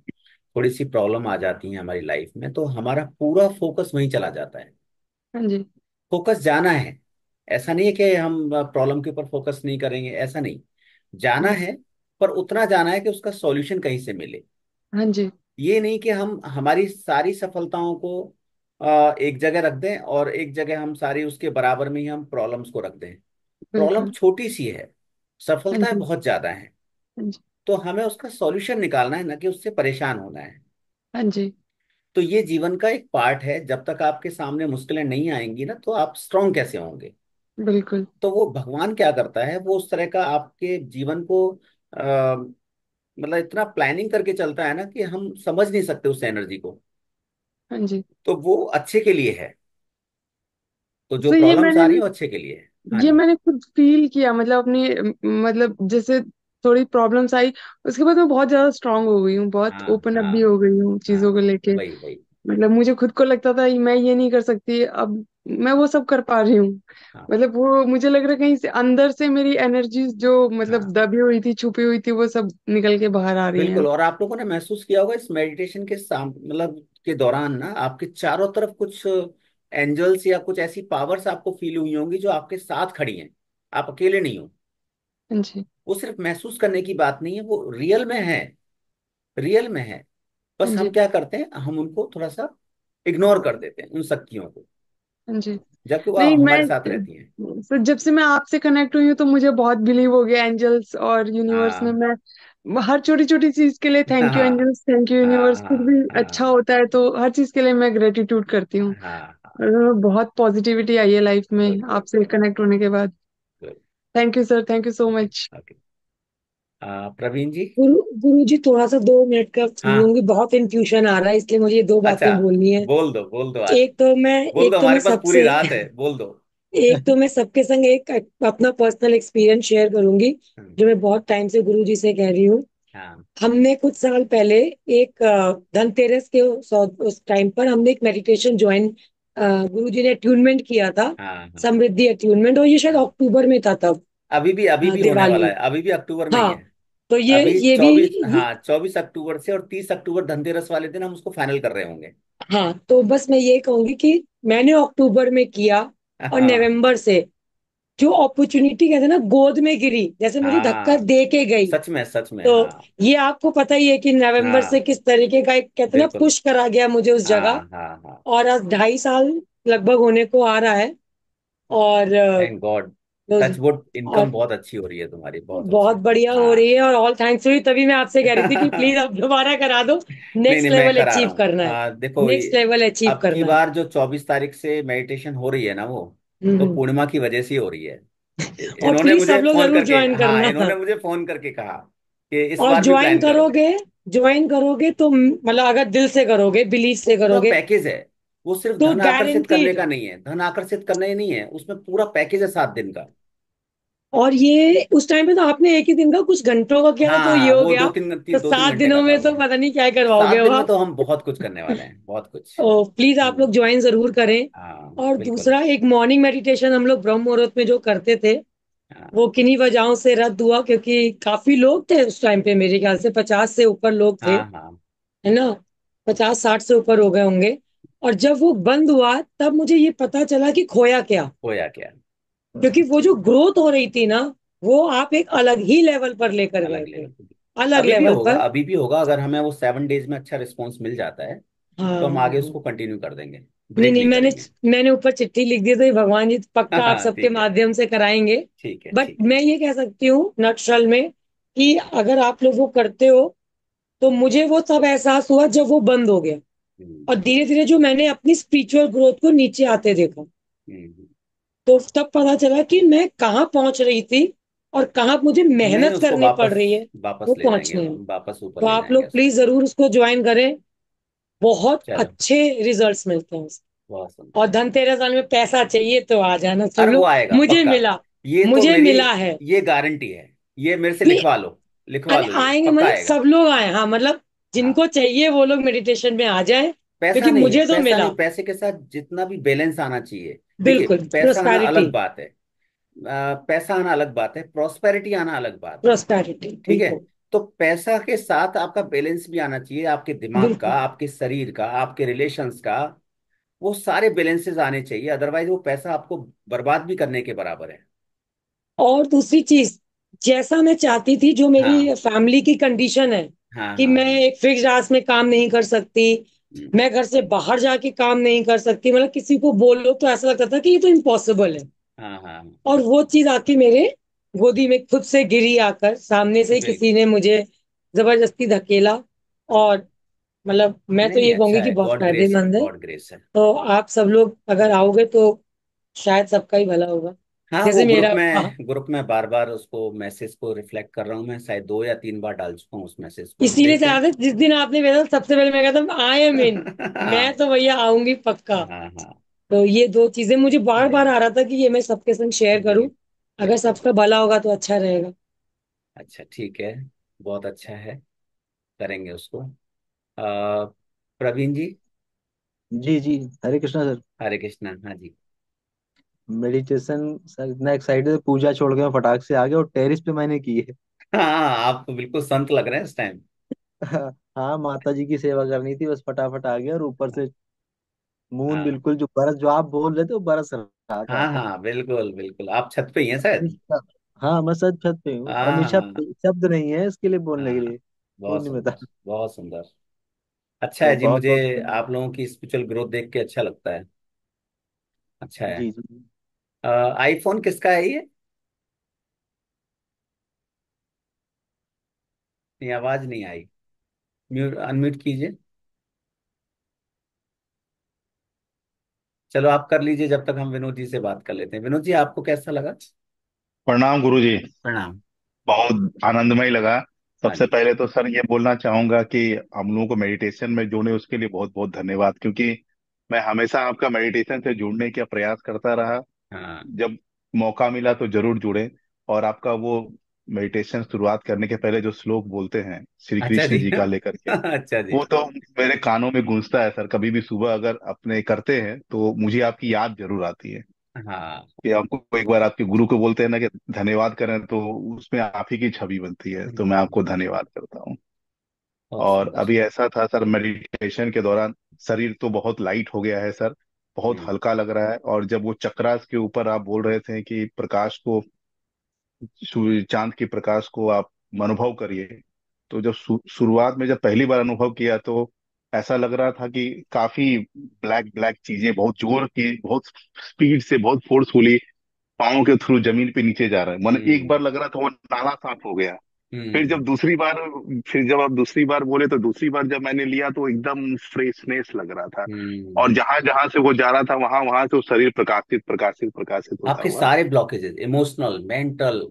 थोड़ी सी प्रॉब्लम आ जाती है हमारी लाइफ में, तो हमारा पूरा फोकस वहीं चला जाता है। हाँ जी। फोकस जाना है। ऐसा नहीं है कि हम प्रॉब्लम के ऊपर फोकस नहीं करेंगे, ऐसा नहीं। जाना हम्म, है, पर उतना जाना है कि उसका सॉल्यूशन कहीं से मिले। हाँ जी। ये नहीं कि हम हमारी सारी सफलताओं को एक जगह रख दें और एक जगह हम सारी उसके बराबर में ही हम प्रॉब्लम्स को रख दें। प्रॉब्लम बिल्कुल। छोटी सी है, हाँ सफलताएं जी। बहुत ज्यादा हैं। हाँ जी। तो हमें उसका सॉल्यूशन निकालना है, ना कि उससे परेशान होना है। हाँ जी। तो ये जीवन का एक पार्ट है, जब तक आपके सामने मुश्किलें नहीं आएंगी ना, तो आप स्ट्रांग कैसे होंगे? बिल्कुल। तो वो भगवान क्या करता है, वो उस तरह का आपके जीवन को मतलब इतना प्लानिंग करके चलता है ना कि हम समझ नहीं सकते उस एनर्जी को। हाँ जी। तो वो अच्छे के लिए है। तो जो तो ये प्रॉब्लम्स मैंने आ रही है वो अच्छे के लिए है। हाँ ये जी। मैंने खुद फील किया, मतलब अपनी मतलब जैसे थोड़ी प्रॉब्लम्स आई, उसके बाद मैं बहुत ज्यादा स्ट्रांग हो गई हूँ, बहुत हाँ ओपन अप हाँ। भी हो गई हूँ हाँ, चीजों को लेके। वही वही। मतलब मुझे खुद को लगता था मैं ये नहीं कर सकती, अब मैं वो सब कर पा रही हूँ। हाँ मतलब वो मुझे लग रहा है कहीं से अंदर से मेरी एनर्जी जो मतलब हाँ दबी हुई थी, छुपी हुई थी, वो सब निकल के बाहर आ रही है। बिल्कुल। और आप लोगों ने महसूस किया होगा इस मेडिटेशन के मतलब के दौरान ना, आपके चारों तरफ कुछ एंजल्स या कुछ ऐसी पावर्स आपको फील हुई होंगी जो आपके साथ खड़ी हैं। आप अकेले नहीं हो। हाँ जी। वो सिर्फ महसूस करने की बात नहीं है, वो रियल में है। रियल में है। हाँ बस हम जी। क्या करते हैं, हम उनको थोड़ा सा इग्नोर कर देते हैं उन शक्तियों को, हाँ जी। जबकि वो नहीं, हमारे मैं साथ रहती हैं। तो जब से मैं आपसे कनेक्ट हुई हूँ तो मुझे बहुत बिलीव हो गया एंजल्स और यूनिवर्स में। हाँ मैं हर छोटी छोटी चीज के लिए हाँ thank you angels, thank you हाँ यूनिवर्स, कुछ हाँ भी अच्छा हाँ होता है तो हर चीज के लिए मैं ग्रेटिट्यूड करती हूँ। हाँ हाँ। और बहुत पॉजिटिविटी आई है लाइफ में गुड गुड आपसे गुड कनेक्ट होने के बाद। Good. Thank you sir, thank you so okay much. Okay. Praveen ji. Guru ji थोड़ा सा 2 मिनट का हाँ। लूंगी, बहुत इंफ्यूशन आ रहा है इसलिए मुझे ये दो अच्छा, बातें बोलनी है। बोल दो आज। एक तो मैं बोल दो, एक तो मैं हमारे पास पूरी सबसे रात है, बोल दो। एक तो मैं सबके संग एक अपना पर्सनल एक्सपीरियंस शेयर करूंगी, जो मैं बहुत टाइम से गुरु जी से कह रही हूँ। हाँ हमने कुछ साल पहले एक धनतेरस के उस टाइम पर हमने एक मेडिटेशन ज्वाइन, गुरु जी ने अट्यूनमेंट किया था, हाँ हाँ समृद्धि अट्यूनमेंट, और ये शायद हाँ। अक्टूबर में था तब, अभी भी होने वाला दिवाली। है, अभी भी अक्टूबर में ही हाँ, है। तो अभी ये भी 24, ये, हाँ 24 अक्टूबर से, और 30 अक्टूबर धनतेरस वाले दिन हम उसको फाइनल कर रहे होंगे। हाँ, तो बस मैं ये कहूंगी कि मैंने अक्टूबर में किया और हाँ नवंबर से जो अपॉर्चुनिटी कहते हैं ना गोद में गिरी, जैसे मुझे धक्का हाँ। दे के गई। सच में तो हाँ। ये आपको पता ही है कि नवंबर से हाँ किस तरीके का एक कहते हैं ना बिल्कुल। पुश करा गया मुझे उस जगह। हाँ हाँ हाँ। और आज 2.5 साल लगभग होने को आ रहा है। और thank God. Touch wood, income और बहुत अच्छी हो रही है तुम्हारी, बहुत बहुत अच्छी। बढ़िया हो हाँ। रही है, और ऑल थैंक्स हुई, तभी मैं आपसे कह रही थी कि प्लीज अब दोबारा करा दो। नहीं नेक्स्ट नहीं, मैं लेवल करा रहा अचीव हूँ। करना है। देखो नेक्स्ट लेवल अचीव अब की करना है। बार जो 24 तारीख से मेडिटेशन हो रही है ना, वो तो हम्म। पूर्णिमा की वजह से ही हो रही है। और इन्होंने प्लीज मुझे सब लोग फोन जरूर करके, ज्वाइन हाँ करना। इन्होंने मुझे फोन करके कहा कि इस और बार भी प्लान करो। ज्वाइन करोगे तो मतलब अगर दिल से करोगे, बिलीव वो से पूरा करोगे, पैकेज है। वो सिर्फ तो धन आकर्षित करने गारंटीड। का नहीं है, धन आकर्षित करना ही नहीं है, उसमें पूरा पैकेज है 7 दिन का। और ये उस टाइम पे तो आपने एक ही दिन का कुछ घंटों का किया था, तो ये हाँ हो वो गया। तो दो तीन सात घंटे का दिनों था में वो। तो पता नहीं क्या करवाओगे 7 दिन वो में आप। तो हम बहुत कुछ करने वाले हैं, बहुत कुछ। तो प्लीज आप लोग हम्म। ज्वाइन जरूर करें। हाँ और बिल्कुल। दूसरा, एक मॉर्निंग मेडिटेशन हम लोग ब्रह्म मुहूर्त में जो करते थे, हाँ वो किन्हीं वजहों से रद्द हुआ, क्योंकि काफी लोग थे उस टाइम पे, मेरे ख्याल से 50 से ऊपर लोग थे, हाँ हाँ। है ना? 50-60 से ऊपर हो गए होंगे। और जब वो बंद हुआ तब मुझे ये पता चला कि खोया क्या। होया क्या। क्योंकि वो जो ग्रोथ हो रही थी ना, वो आप एक अलग ही लेवल पर लेकर गए अलग थे, लेवल पे। अलग अभी भी लेवल होगा, पर। अभी भी होगा, अगर हमें वो 7 डेज में अच्छा रिस्पॉन्स मिल जाता है तो हम आगे हाँ। उसको कंटिन्यू कर देंगे, नहीं ब्रेक नहीं, नहीं मैंने करेंगे। मैंने ऊपर चिट्ठी लिख दी थी, भगवान जी पक्का आप सबके ठीक है माध्यम से कराएंगे। ठीक है बट ठीक है। मैं ये कह सकती हूँ नटशल में कि अगर आप लोग वो करते हो, तो मुझे वो तब एहसास हुआ जब वो बंद हो गया। हम्म, और धीरे धीरे जो मैंने अपनी स्पिरिचुअल ग्रोथ को नीचे आते देखा, हम्म। तो तब पता चला कि मैं कहाँ पहुंच रही थी और कहाँ मुझे नहीं, मेहनत उसको करनी पड़ वापस रही है वापस वो ले जाएंगे, पहुंचने में। हम वापस ऊपर तो ले आप जाएंगे लोग उसको। प्लीज जरूर उसको ज्वाइन करें, बहुत चलो, अच्छे रिजल्ट्स मिलते हैं उससे। बहुत और सुंदर। धनतेरस वाले में पैसा चाहिए तो आ जाना सब अरे वो लोग। आएगा मुझे पक्का। मिला, ये तो मुझे मेरी, मिला है। ये गारंटी है। ये मेरे से नहीं, लिखवा लो, लिखवा अरे लो, ये आएंगे पक्का मतलब आएगा। सब लोग आए, हाँ मतलब हाँ। जिनको चाहिए वो लोग मेडिटेशन में आ जाए, पैसा क्योंकि नहीं, मुझे तो पैसा मिला। नहीं, पैसे के साथ जितना भी बैलेंस आना चाहिए। देखिए, बिल्कुल, पैसा आना प्रोस्पैरिटी। अलग बात है। पैसा आना अलग बात है, प्रॉस्पेरिटी आना अलग बात है। प्रोस्पैरिटी, ठीक है। बिल्कुल। तो पैसा के साथ आपका बैलेंस भी आना चाहिए, आपके दिमाग का, बिल्कुल। आपके शरीर का, आपके रिलेशंस का। वो सारे बैलेंसेस आने चाहिए, अदरवाइज वो पैसा आपको बर्बाद भी करने के बराबर है। और दूसरी चीज, जैसा मैं चाहती थी, जो हाँ मेरी फैमिली की कंडीशन है हाँ कि हाँ मैं हाँ। एक फिक्स आवर्स में काम नहीं कर सकती, हम्म, मैं घर से बाहर जाके काम नहीं कर सकती, मतलब किसी को बोलो तो ऐसा लगता था कि ये तो इम्पॉसिबल है। हाँ हाँ। और वो चीज आके मेरे गोदी में खुद से गिरी, आकर सामने से ही किसी बिल्कुल। ने मुझे जबरदस्ती धकेला। हाँ। और मतलब मैं तो नहीं नहीं, ये अच्छा कहूंगी कि है, बहुत गॉड ग्रेस है, फायदेमंद है। गॉड ग्रेस है। तो आप सब लोग अगर आओगे तो शायद सबका ही भला होगा, हाँ वो जैसे ग्रुप मेरा। हाँ, में, बार बार उसको मैसेज को रिफ्लेक्ट कर रहा हूँ मैं, शायद 2 या 3 बार डाल चुका हूँ उस मैसेज को, इसीलिए देखते से हैं। आदत, जिस दिन आपने भेजा सबसे पहले मैं कहता आई एम इन, मैं हाँ तो भैया आऊंगी पक्का। हाँ हाँ। तो ये दो चीजें मुझे बार बार नहीं आ रहा था कि ये मैं सबके संग शेयर नहीं करूं। अगर बिल्कुल। सबका भला होगा तो अच्छा रहेगा। अच्छा ठीक है, बहुत अच्छा है, करेंगे उसको। प्रवीण जी, जी जी। हरे कृष्णा सर। हरे कृष्णा। हाँ जी। मेडिटेशन सर इतना एक्साइटेड, पूजा छोड़ के मैं फटाक से आ गया और टेरिस पे मैंने की है। हाँ, आप तो बिल्कुल संत लग रहे हैं इस टाइम। हाँ, माता जी की सेवा करनी थी, बस फटाफट आ गया और ऊपर से मून हाँ बिल्कुल जो बरस, जो आप बोल रहे थे वो बरस रहा था। हाँ हाँ, बिल्कुल बिल्कुल, आप छत पे ही हैं शायद। हमेशा। हाँ, मैं सच छत पे हूँ, हाँ हमेशा हाँ शब्द नहीं है इसके लिए बोलने के हाँ, लिए। वो बहुत नहीं सुंदर, बता। बहुत सुंदर। अच्छा तो है जी, बहुत मुझे बहुत धन्यवाद। आप लोगों की स्पिरिचुअल ग्रोथ देख के अच्छा लगता है। अच्छा है। जी जी। आईफोन किसका है ये? ये आवाज नहीं आई। म्यूट अनम्यूट कीजिए। चलो आप कर लीजिए, जब तक हम विनोद जी से बात कर लेते हैं। विनोद जी, आपको कैसा लगा? प्रणाम गुरु जी। प्रणाम। बहुत आनंदमय लगा। हाँ सबसे जी। पहले तो सर ये बोलना चाहूंगा कि हम लोगों को मेडिटेशन में जोड़े उसके लिए बहुत बहुत धन्यवाद, क्योंकि मैं हमेशा आपका मेडिटेशन से जुड़ने का प्रयास करता रहा। हाँ। जब मौका मिला तो जरूर जुड़े। और आपका वो मेडिटेशन शुरुआत करने के पहले जो श्लोक बोलते हैं श्री अच्छा कृष्ण जी। जी का लेकर के, अच्छा जी। वो तो मेरे कानों में गूंजता है सर। कभी भी सुबह अगर अपने करते हैं तो मुझे आपकी याद जरूर आती है हाँ। कि आपको एक बार आपके गुरु को बोलते हैं ना कि धन्यवाद करें, तो उसमें आप ही की छवि बनती है। तो मैं आपको धन्यवाद करता हूँ। बहुत और सुंदर। अभी ऐसा था सर, मेडिटेशन के दौरान शरीर तो बहुत लाइट हो गया है सर, बहुत हम्म। हल्का लग रहा है। और जब वो चक्रास के ऊपर आप बोल रहे थे कि प्रकाश को, सूर्य चांद के प्रकाश को आप अनुभव करिए, तो जब शुरुआत में जब पहली बार अनुभव किया तो ऐसा लग रहा था कि काफी ब्लैक ब्लैक चीजें बहुत जोर की, बहुत स्पीड से, बहुत फोर्सफुली पाँव के थ्रू जमीन पे नीचे जा रहा है। मन एक हम्म। बार लग रहा था वो नाला साफ हो गया। फिर हम्म। जब दूसरी बार, फिर जब आप दूसरी बार बोले तो दूसरी बार जब मैंने लिया तो एकदम फ्रेशनेस लग रहा था। और हम्म। जहां जहां से वो जा रहा था वहां वहां से वो शरीर प्रकाशित प्रकाशित प्रकाशित होता आपके हुआ सारे ब्लॉकेजेस, इमोशनल, मेंटल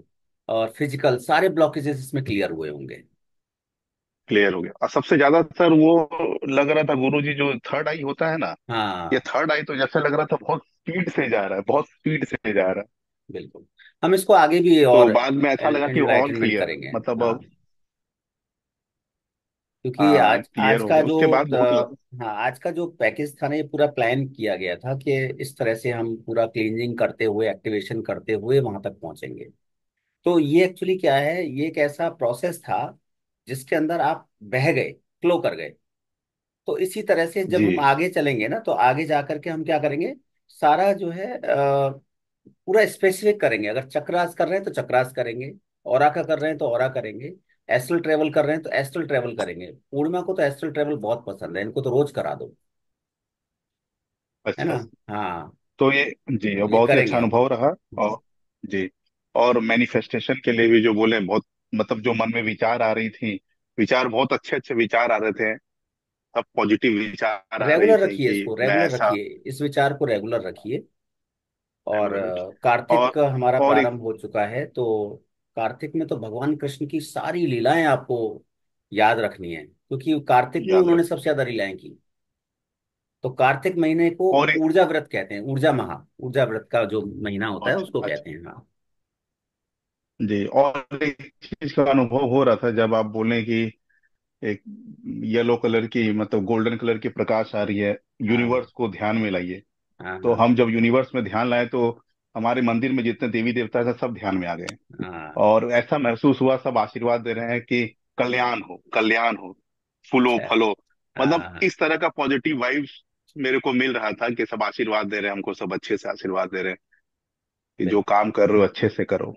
और फिजिकल, सारे ब्लॉकेजेस इसमें क्लियर हुए होंगे। क्लियर हो गया। और सबसे ज्यादा सर वो लग रहा था गुरु जी, जो थर्ड आई होता है ना, ये हाँ, थर्ड आई तो जैसे लग रहा था बहुत स्पीड से जा रहा है, बहुत स्पीड से जा रहा है। बिल्कुल। हम इसको आगे भी तो और बाद में ऐसा लगा कि ऑल एनलाइटनमेंट क्लियर, करेंगे। मतलब हाँ, अब क्योंकि हाँ आज आज क्लियर हो का गया जो उसके बाद बहुत लगा। हाँ, आज का जो पैकेज था ना, ये पूरा प्लान किया गया था कि इस तरह से हम पूरा क्लींजिंग करते हुए, एक्टिवेशन करते हुए वहां तक पहुंचेंगे। तो ये एक्चुअली क्या है, ये एक ऐसा प्रोसेस था जिसके अंदर आप बह गए, फ्लो कर गए। तो इसी तरह से जब जी हम आगे चलेंगे ना, तो आगे जा करके हम क्या करेंगे, सारा जो है पूरा स्पेसिफिक करेंगे। अगर चक्रास कर रहे हैं तो चक्रास करेंगे, औरा का कर रहे हैं तो औरा करेंगे, एस्ट्रल ट्रेवल कर रहे हैं तो एस्ट्रल ट्रेवल करेंगे। पूर्णिमा को तो एस्ट्रल ट्रेवल बहुत पसंद है, इनको तो रोज करा दो। है ना? अच्छा। हाँ, तो ये जी, और ये बहुत ही अच्छा करेंगे हम। अनुभव रहा। और जी, और मैनिफेस्टेशन के लिए भी जो बोले, बहुत मतलब जो मन में विचार आ रही थी, विचार बहुत अच्छे अच्छे विचार आ रहे थे। सब पॉजिटिव विचार आ रही रेगुलर थी रखिए कि इसको, मैं रेगुलर ऐसा। रखिए, इस विचार को रेगुलर रखिए। और रेगुलर। कार्तिक और का हमारा और एक प्रारंभ हो चुका है, तो कार्तिक में तो भगवान कृष्ण की सारी लीलाएं आपको याद रखनी है, क्योंकि कार्तिक में याद उन्होंने रखना। सबसे ज्यादा लीलाएं की। तो कार्तिक महीने को और एक ऊर्जा व्रत कहते हैं, ऊर्जा व्रत का जो महीना होता है अच्छा उसको अच्छा। कहते हैं। हाँ। जी, और एक चीज का अनुभव हो रहा था जब आप बोले कि एक येलो कलर की, मतलब गोल्डन कलर की प्रकाश आ रही है, हाँ यूनिवर्स को ध्यान में लाइए। हाँ तो हाँ हम जब यूनिवर्स में ध्यान लाए तो हमारे मंदिर में जितने देवी देवता थे सब ध्यान में आ गए। हाँ। और ऐसा महसूस हुआ सब आशीर्वाद दे रहे हैं कि कल्याण हो, कल्याण हो, फूलो अच्छा। फलो। मतलब हाँ। इस तरह का पॉजिटिव वाइब्स मेरे को मिल रहा था कि सब आशीर्वाद दे रहे हैं हमको, सब अच्छे से आशीर्वाद दे रहे हैं कि जो बिल्कुल। काम कर रहे हो अच्छे से करो।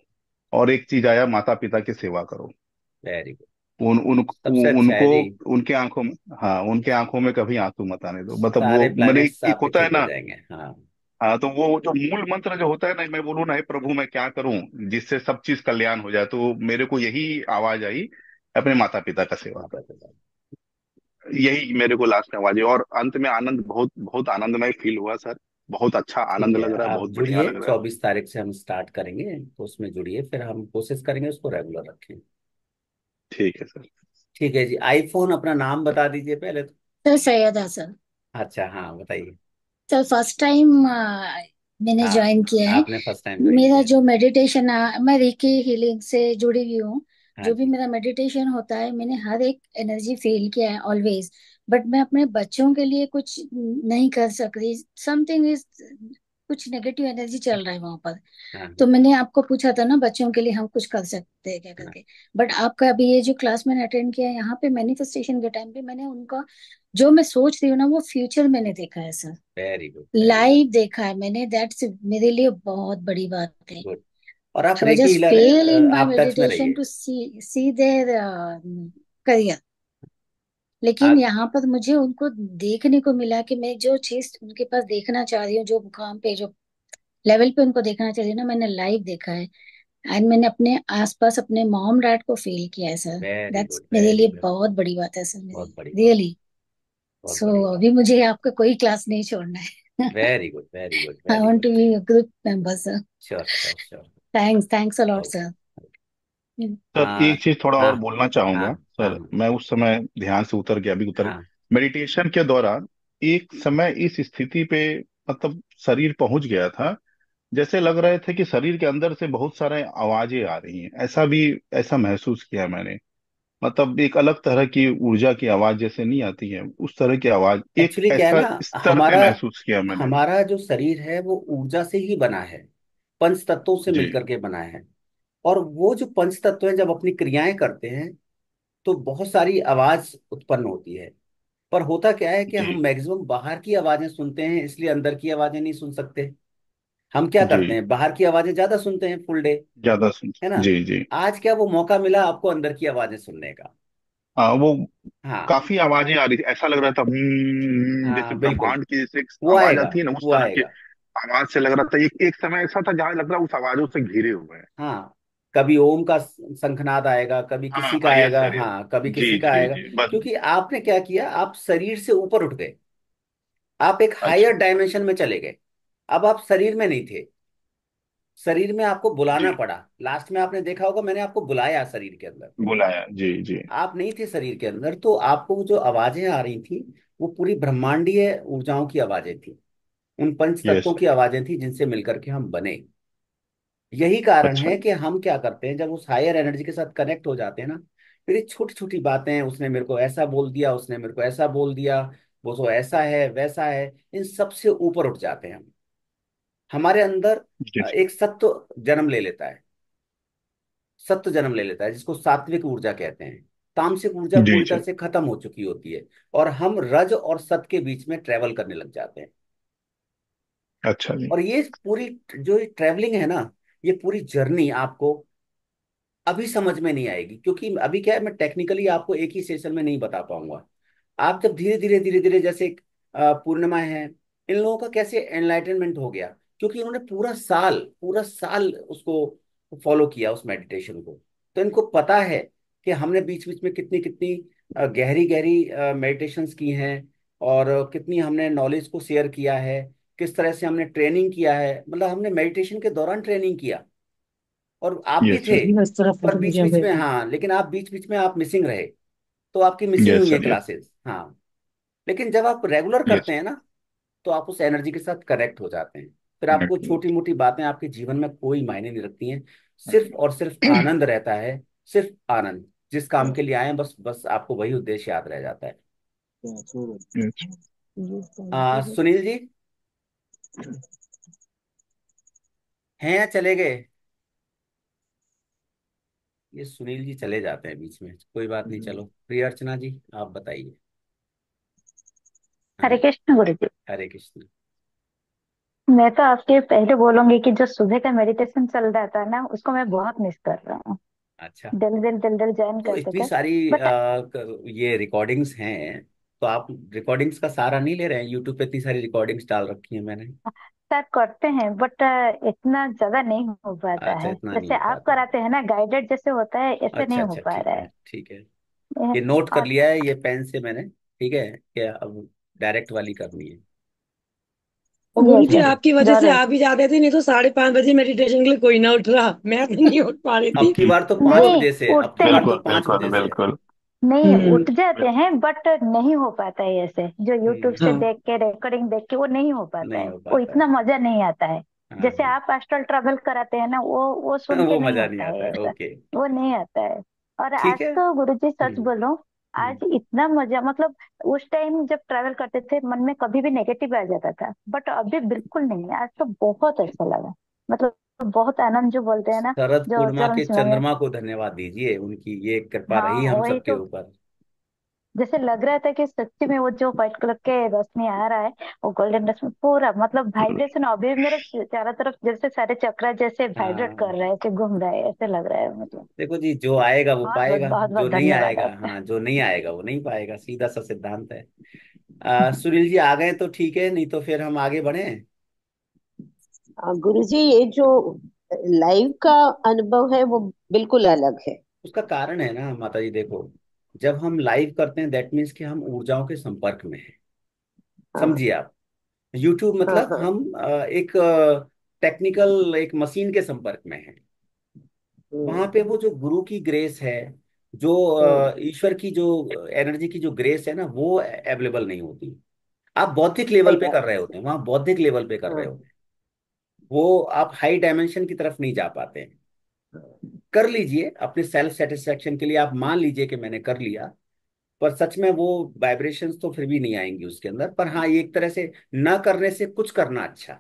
और एक चीज आया, माता पिता की सेवा करो। Very good. उन उन सबसे अच्छा है उनको, जी। उनके आंखों में, हाँ उनके आंखों में कभी आंसू मत आने दो। मतलब वो सारे मैंने प्लैनेट्स एक आपके होता है ठीक हो ना, जाएंगे। हाँ। हाँ तो वो जो मूल मंत्र जो होता है ना, मैं बोलूँ ना, हे प्रभु मैं क्या करूं जिससे सब चीज कल्याण हो जाए, तो मेरे को यही आवाज आई, अपने माता पिता का सेवा माता करो। पिता। यही मेरे को लास्ट में आवाज है। और अंत में आनंद, बहुत बहुत आनंदमय फील हुआ सर। बहुत अच्छा ठीक आनंद है, लग रहा है, आप बहुत बढ़िया जुड़िए, लग रहा है। 24 तारीख से हम स्टार्ट करेंगे, तो उसमें जुड़िए, फिर हम कोशिश करेंगे उसको रेगुलर रखें। ठीक है सर। ठीक है जी। आईफोन अपना नाम बता दीजिए पहले तो। सर सैयद हसन। अच्छा, हाँ बताइए। सर फर्स्ट टाइम मैंने हाँ, ज्वाइन किया है। आपने फर्स्ट टाइम ज्वाइन मेरा किया। जो मेडिटेशन, मैं रेकी हीलिंग से जुड़ी हुई हूँ। हाँ जो भी जी। मेरा मेडिटेशन होता है, मैंने हर एक एनर्जी फील किया है ऑलवेज। बट मैं अपने बच्चों के लिए कुछ नहीं कर सक रही। समथिंग इज, कुछ नेगेटिव एनर्जी चल रहा है वहां पर। हाँ तो मैंने आपको पूछा था ना बच्चों के लिए हम कुछ कर सकते हैं क्या हाँ। करके। बट आपका अभी ये जो क्लास मैंने अटेंड किया है यहाँ पे मैनिफेस्टेशन के टाइम पे मैंने उनका जो मैं सोच रही हूँ ना वो फ्यूचर मैंने देखा है sir. Very good very good. Live देखा है मैंने। दैट्स मेरे लिए बहुत बड़ी बात है। गुड। और आप So I reiki just healer fail in है, my आप टच में meditation रहिए। to see their career। लेकिन आप यहाँ पर मुझे उनको देखने को मिला कि मैं जो चीज उनके पास देखना चाह रही हूँ, जो मुकाम पे, जो लेवल पे उनको देखना चाह रही हूँ ना, मैंने लाइव देखा है। एंड मैंने अपने आसपास अपने मॉम डैड को फील किया है सर। वेरी दैट्स गुड मेरे वेरी लिए गुड। बहुत बड़ी बात है सर, मेरे बहुत लिए बड़ी बात। रियली। बहुत सो बड़ी बात। अभी मुझे आपका कोई क्लास नहीं छोड़ना है। Very good very good I very want to good. Be a group member sir. Sure sure sure. Thanks a lot okay. Sir. Sir एक चीज थोड़ा हाँ और बोलना हाँ चाहूंगा। सर हाँ मैं उस समय ध्यान से उतर गया, अभी उतर हाँ। मेडिटेशन के दौरान एक समय इस स्थिति पे मतलब शरीर पहुंच गया था, जैसे लग रहे थे कि शरीर के अंदर से बहुत सारे आवाजें आ रही हैं, ऐसा भी ऐसा महसूस किया मैंने। मतलब एक अलग तरह की ऊर्जा की आवाज जैसे नहीं आती है, उस तरह की आवाज, एक एक्चुअली क्या है ऐसा ना, स्तर पे हमारा महसूस किया मैंने। हमारा जो शरीर है वो ऊर्जा से ही बना है, पंच तत्वों से जी मिलकर के बना है। और वो जो पंच तत्व है जब अपनी क्रियाएं करते हैं तो बहुत सारी आवाज उत्पन्न होती है। पर होता क्या है कि जी हम मैक्सिमम बाहर की आवाजें सुनते हैं, इसलिए अंदर की आवाजें नहीं सुन सकते। हम क्या जी। करते हैं, बाहर की आवाजें ज्यादा सुनते हैं फुल डे, ज्यादा सुन। है ना। जी जी। आज क्या वो मौका मिला आपको अंदर की आवाजें सुनने का। हाँ वो हाँ काफी आवाजें आ रही थी, ऐसा लग रहा था जैसे हाँ बिल्कुल। ब्रह्मांड की जैसे एक वो आवाज आएगा, आती है ना, उस वो तरह की आएगा। आवाज से लग रहा था। एक समय ऐसा था जहां लग रहा उस आवाजों से घिरे हुए हैं। हाँ, कभी ओम का शंखनाद आएगा, कभी हाँ किसी का हाँ, यस आएगा, सर यस। हाँ कभी जी किसी का जी आएगा। जी बस। क्योंकि आपने क्या किया, आप शरीर से ऊपर उठ गए, आप एक हायर अच्छा। डायमेंशन में चले गए। अब आप शरीर में नहीं थे, शरीर में आपको बुलाना जी पड़ा। लास्ट में आपने देखा होगा मैंने आपको बुलाया शरीर के अंदर। बुलाया, जी जी। आप नहीं थे शरीर के अंदर, तो आपको वो जो आवाजें आ रही थी वो पूरी ब्रह्मांडीय ऊर्जाओं की आवाजें थी, उन पंच यस तत्वों सर। की आवाजें थी जिनसे मिलकर के हम बने। यही कारण अच्छा। है कि हम क्या करते हैं, जब उस हायर एनर्जी के साथ कनेक्ट हो जाते हैं ना, फिर ये छोटी छोटी बातें, उसने मेरे को ऐसा बोल दिया, उसने मेरे को ऐसा बोल दिया, वो तो ऐसा है वैसा है, इन सब से ऊपर उठ जाते हैं हम। हमारे अंदर जी एक सत्व जन्म ले लेता है, सत्व जन्म ले लेता है जिसको सात्विक ऊर्जा कहते हैं। तामसिक ऊर्जा जी पूरी तरह जी। से खत्म हो चुकी होती है, और हम रज और सत के बीच में ट्रेवल करने लग जाते हैं। अच्छा जी। और ये पूरी जो ट्रेवलिंग है ना, ये पूरी जर्नी आपको अभी समझ में नहीं आएगी, क्योंकि अभी क्या है, मैं टेक्निकली आपको एक ही सेशन में नहीं बता पाऊंगा। आप जब धीरे धीरे जैसे पूर्णिमा है, इन लोगों का कैसे एनलाइटनमेंट हो गया, क्योंकि उन्होंने पूरा साल उसको फॉलो किया, उस मेडिटेशन को। तो इनको पता है कि हमने बीच बीच में कितनी कितनी गहरी गहरी मेडिटेशंस की हैं, और कितनी हमने नॉलेज को शेयर किया है, किस तरह से हमने ट्रेनिंग किया है, मतलब हमने मेडिटेशन के दौरान ट्रेनिंग किया। और आप भी यस थे, सर। इस तरफ पर फोटो बीच मुझे बीच में, भेजना। हाँ लेकिन आप बीच बीच में आप मिसिंग रहे, तो आपकी मिसिंग यस हुई है सर। यस क्लासेस, हाँ। लेकिन जब आप रेगुलर यस। करते हैं ना, तो आप उस एनर्जी के साथ कनेक्ट हो जाते हैं। फिर आपको छोटी मोटी बातें आपके जीवन में कोई मायने नहीं रखती हैं, सिर्फ और सिर्फ आनंद रहता है, सिर्फ आनंद। जिस काम के लिए आए हैं, बस बस आपको वही उद्देश्य याद रह जाता है। सुनील जी हैं या चले गए? ये सुनील जी चले जाते हैं बीच में, कोई बात नहीं, चलो प्रिय अर्चना जी आप बताइए। हरे हाँ। कृष्ण गुरु जी। हरे कृष्ण। मैं तो आपके पहले बोलूंगी कि जो सुबह का मेडिटेशन चल रहा था ना उसको मैं बहुत मिस कर रहा हूँ। अच्छा, दिल दिल ज्वाइन तो करते इतनी थे। सारी बट ये रिकॉर्डिंग्स हैं, तो आप रिकॉर्डिंग्स का सहारा नहीं ले रहे हैं? यूट्यूब पे इतनी सारी रिकॉर्डिंग्स डाल रखी हैं मैंने। शायद करते हैं बट इतना ज्यादा नहीं हो पाता अच्छा, है इतना नहीं जैसे हो आप पाता है। कराते हैं ना, गाइडेड जैसे होता है ऐसे नहीं अच्छा हो अच्छा, पा ठीक रहा है है। ठीक है। ये- ये नोट कर और लिया है ये पेन से मैंने, ठीक है, कि अब डायरेक्ट वाली करनी है। और गुरु यस जी ठीक यस है। आपकी वजह से जरूर। आप ही जाते थे, नहीं तो 5:30 बजे मेडिटेशन के लिए कोई ना उठ रहा, मैं तो नहीं उठ पा रही अब थी। की बार तो पांच नहीं बजे से अब उठते की बार हैं, तो बिल्कुल पांच बिल्कुल बजे से है। बिल्कुल। नहीं हम्म। उठ जाते हैं बट नहीं हो पाता है ऐसे जो यूट्यूब से हाँ। देख के रिकॉर्डिंग देख के वो नहीं हो पाता नहीं है, हो वो पाता इतना है। मजा नहीं आता है। हाँ जैसे हाँ। आप एस्ट्रल ट्रैवल कराते हैं ना वो सुन के वो नहीं मजा नहीं होता आता है है, ऐसा। ओके। वो नहीं आता है। और ठीक आज है। तो गुरुजी सच बोलो, आज इतना मजा, मतलब उस टाइम जब ट्रैवल करते थे मन में कभी भी नेगेटिव आ जाता था, बट अभी बिल्कुल नहीं है। आज तो बहुत अच्छा लगा, मतलब बहुत आनंद जो बोलते हैं ना, शरद जो पूर्णिमा चरम के सीमा में। चंद्रमा को धन्यवाद दीजिए, उनकी ये कृपा रही हाँ हम वही सबके तो, ऊपर। जैसे लग रहा था कि सच्ची में वो जो व्हाइट कलर के रोशनी आ रहा है, वो गोल्डन रश्मि पूरा, मतलब वाइब्रेशन अभी भी मेरे चारों तरफ जैसे सारे चक्रा जैसे वाइब्रेट कर हाँ, रहे हैं, ऐसे घूम रहा है, ऐसे लग रहा है मतलब। देखो जी, जो आएगा वो बहुत बहुत पाएगा, बहुत जो बहुत नहीं धन्यवाद आएगा, आपका। हाँ, जो नहीं आएगा वो नहीं पाएगा, सीधा सा सिद्धांत है। सुनील जी आ गए तो ठीक है, नहीं तो फिर हम आगे बढ़े। गुरुजी, ये जो लाइव का अनुभव है वो बिल्कुल अलग है। उसका कारण है ना माता जी, देखो, जब हम लाइव करते हैं दैट मीन्स कि हम ऊर्जाओं के संपर्क में हैं। हाँ समझिए आप, यूट्यूब हाँ मतलब हाँ। हम एक टेक्निकल एक मशीन के संपर्क में हैं। वहां पे हम्म वो जो गुरु की ग्रेस है, जो हम्म, ईश्वर की जो एनर्जी की जो ग्रेस है ना, वो अवेलेबल नहीं होती। आप बौद्धिक लेवल सही पे बात। कर रहे होते हैं, वहां बौद्धिक लेवल पे कर रहे हाँ होते हैं, वो आप हाई डायमेंशन की तरफ नहीं जा पाते हैं। कर लीजिए अपने सेल्फ सेटिस्फेक्शन के लिए, आप मान लीजिए कि मैंने कर लिया, पर सच में वो वाइब्रेशंस तो फिर भी नहीं आएंगी उसके अंदर। पर हाँ, ये एक तरह से न करने से कुछ करना अच्छा।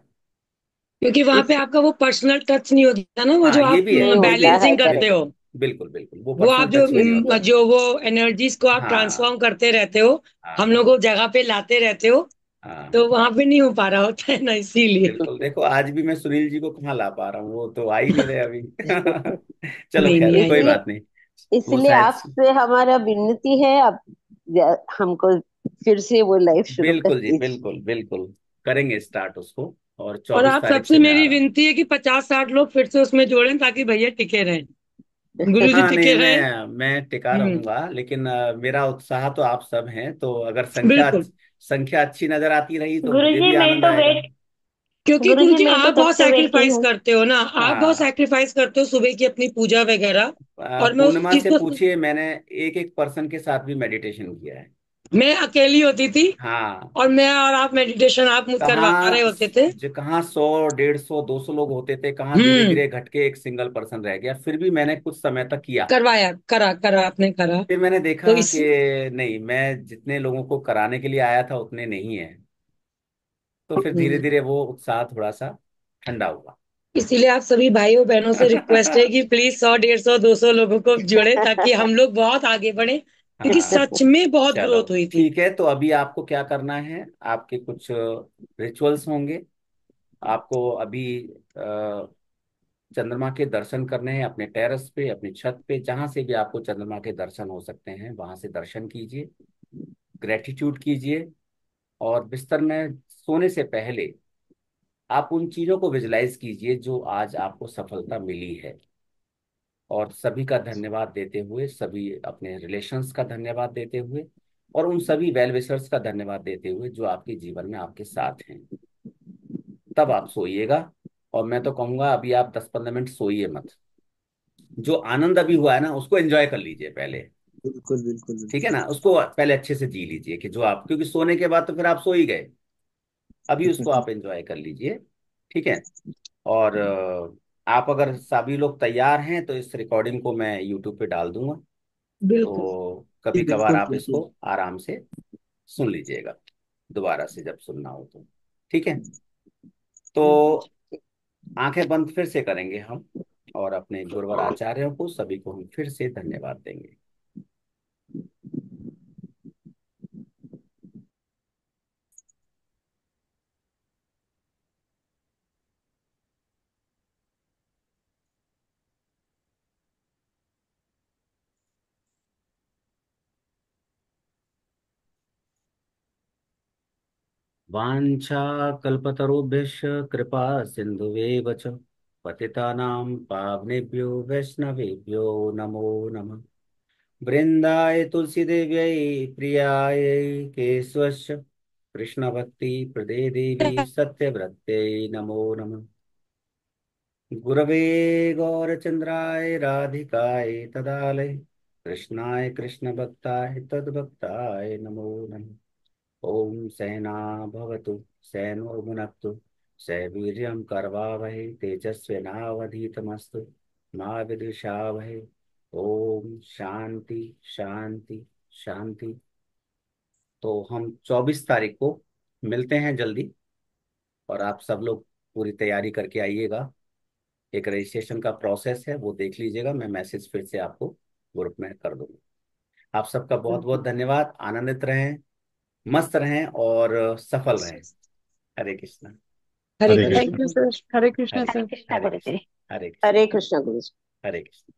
क्योंकि वहां पे इस आपका वो पर्सनल टच नहीं होता ना, वो हाँ, जो ये आप भी है, नहीं ये भी होता है, है, बैलेंसिंग करते करेक्ट। हो, बिल्कुल बिल्कुल बिल्कुल, वो वो पर्सनल आप जो टच भी नहीं होता। जो वो एनर्जीज को आप हाँ ट्रांसफॉर्म करते रहते हो, हम हाँ लोग को जगह पे लाते रहते हो, हाँ, तो वहां पे नहीं हो पा रहा होता है ना, इसीलिए। बिल्कुल। देखो आज भी मैं सुनील जी को कहाँ ला पा रहा हूँ, वो तो आ ही नहीं रहे अभी। चलो नहीं खैर, नहीं कोई आएंगे। बात इसलिए नहीं। वो इसलिए शायद, आपसे हमारा विनती है, अब हमको फिर से वो लाइफ शुरू कर बिल्कुल जी, दीजिए। बिल्कुल बिल्कुल, करेंगे स्टार्ट उसको। और और 24 तारीख सबसे से मैं आ मेरी रहा हूँ। विनती है कि 50-60 लोग फिर से उसमें जोड़ें, ताकि भैया टिके रहें, गुरु जी हाँ नहीं, टिके रहें। मैं टिका हम्म। रहूंगा, लेकिन मेरा उत्साह तो आप सब हैं, तो अगर संख्या बिल्कुल। संख्या अच्छी नजर आती रही तो मुझे गुरुजी भी मैं आनंद तो आएगा। वेट क्योंकि गुरु गुरुजी जी मैं तो आप कब बहुत से वेट की सैक्रिफाइस हूँ। करते हो ना, आप बहुत हाँ, सैक्रिफाइस करते हो सुबह की अपनी पूजा वगैरह, और मैं उस पूर्णिमा चीज से को, पूछिए, मैंने एक एक पर्सन के साथ भी मेडिटेशन किया है। मैं अकेली होती थी, हाँ, और मैं और आप मेडिटेशन आप मुझ करवा रहे कहाँ, होते थे। जो कहाँ 100 150 200 लोग होते थे, कहाँ धीरे हम्म। धीरे घट के एक सिंगल पर्सन रह गया, फिर भी मैंने कुछ समय तक किया। करवाया, करा करा आपने करा। फिर मैंने तो देखा इस कि नहीं, मैं जितने लोगों को कराने के लिए आया था उतने नहीं है। तो फिर धीरे हम्म, धीरे वो उत्साह थोड़ा सा ठंडा हुआ। इसीलिए आप सभी भाइयों बहनों से रिक्वेस्ट है कि प्लीज 100, 150, 200 लोगों को जोड़े, ताकि हम लोग बहुत आगे बढ़े, क्योंकि हाँ, सच में बहुत चलो ग्रोथ हुई थी। ठीक है, तो अभी आपको क्या करना है, आपके कुछ रिचुअल्स होंगे। आपको अभी चंद्रमा के दर्शन करने हैं, अपने टेरेस पे, अपनी छत पे, जहां से भी आपको चंद्रमा के दर्शन हो सकते हैं वहां से दर्शन कीजिए, ग्रेटिट्यूड कीजिए। और बिस्तर में सोने से पहले आप उन चीजों को विजुलाइज कीजिए जो आज आपको सफलता मिली है, और सभी का धन्यवाद देते हुए, सभी अपने रिलेशंस का धन्यवाद देते हुए, और उन सभी वेल विशर्स का धन्यवाद देते हुए जो आपके जीवन में आपके साथ हैं। तब आप सोइएगा। और मैं तो कहूंगा अभी आप 10 15 मिनट सोइए मत। जो आनंद अभी हुआ है ना, उसको एंजॉय कर लीजिए पहले। बिल्कुल बिल्कुल ठीक है बिल्कुल। ना, उसको पहले अच्छे से जी लीजिए, कि जो आप, क्योंकि सोने के बाद तो फिर आप सो ही गए, अभी उसको आप एंजॉय कर लीजिए। ठीक है। और आप अगर सभी लोग तैयार हैं तो इस रिकॉर्डिंग को मैं यूट्यूब पे डाल दूंगा, बिल्कुल। तो जी कभी कभार बिल्कुल आप बिल्कुल। इसको आराम से सुन लीजिएगा, दोबारा से जब सुनना हो तो। ठीक है। तो आंखें बंद फिर से करेंगे हम, और अपने गुरुवर आचार्यों को सभी को हम फिर से धन्यवाद देंगे। वाञ्छा कल्पतरुभ्यश्च कृपा सिन्धुवेव च पतितानां पावनेभ्यो वैष्णवेभ्यो नमो नमः। वृन्दाय तुलसीदेव्यै प्रियायै केशवश्च कृष्णभक्ति प्रदे देवी सत्यव्रत्यै नमो नमः। गुरवे गौरचन्द्राय राधिकाय तदालय कृष्णाय कृष्णभक्ताय तद्भक्ताय नमो नमः। ओम सहना भवतु, सहनो भुनक्तु, सवीर्यं करवावहै, तेजस्विनावधीतमस्तु मा विद्विषावहै। ओम शांति शांति शांति। तो हम 24 तारीख को मिलते हैं जल्दी, और आप सब लोग पूरी तैयारी करके आइएगा। एक रजिस्ट्रेशन का प्रोसेस है, वो देख लीजिएगा, मैं मैसेज फिर से आपको ग्रुप में कर दूंगा। आप सबका बहुत बहुत धन्यवाद। आनंदित रहें, मस्त रहें और सफल रहें। Hare Krishna. Hare Hare Krishna. Thank you sir. Hare Krishna Hare sir. Krishna Hare Guru ji. Krishna. Hare Krishna. Hare Krishna Guru ji. Hare Krishna.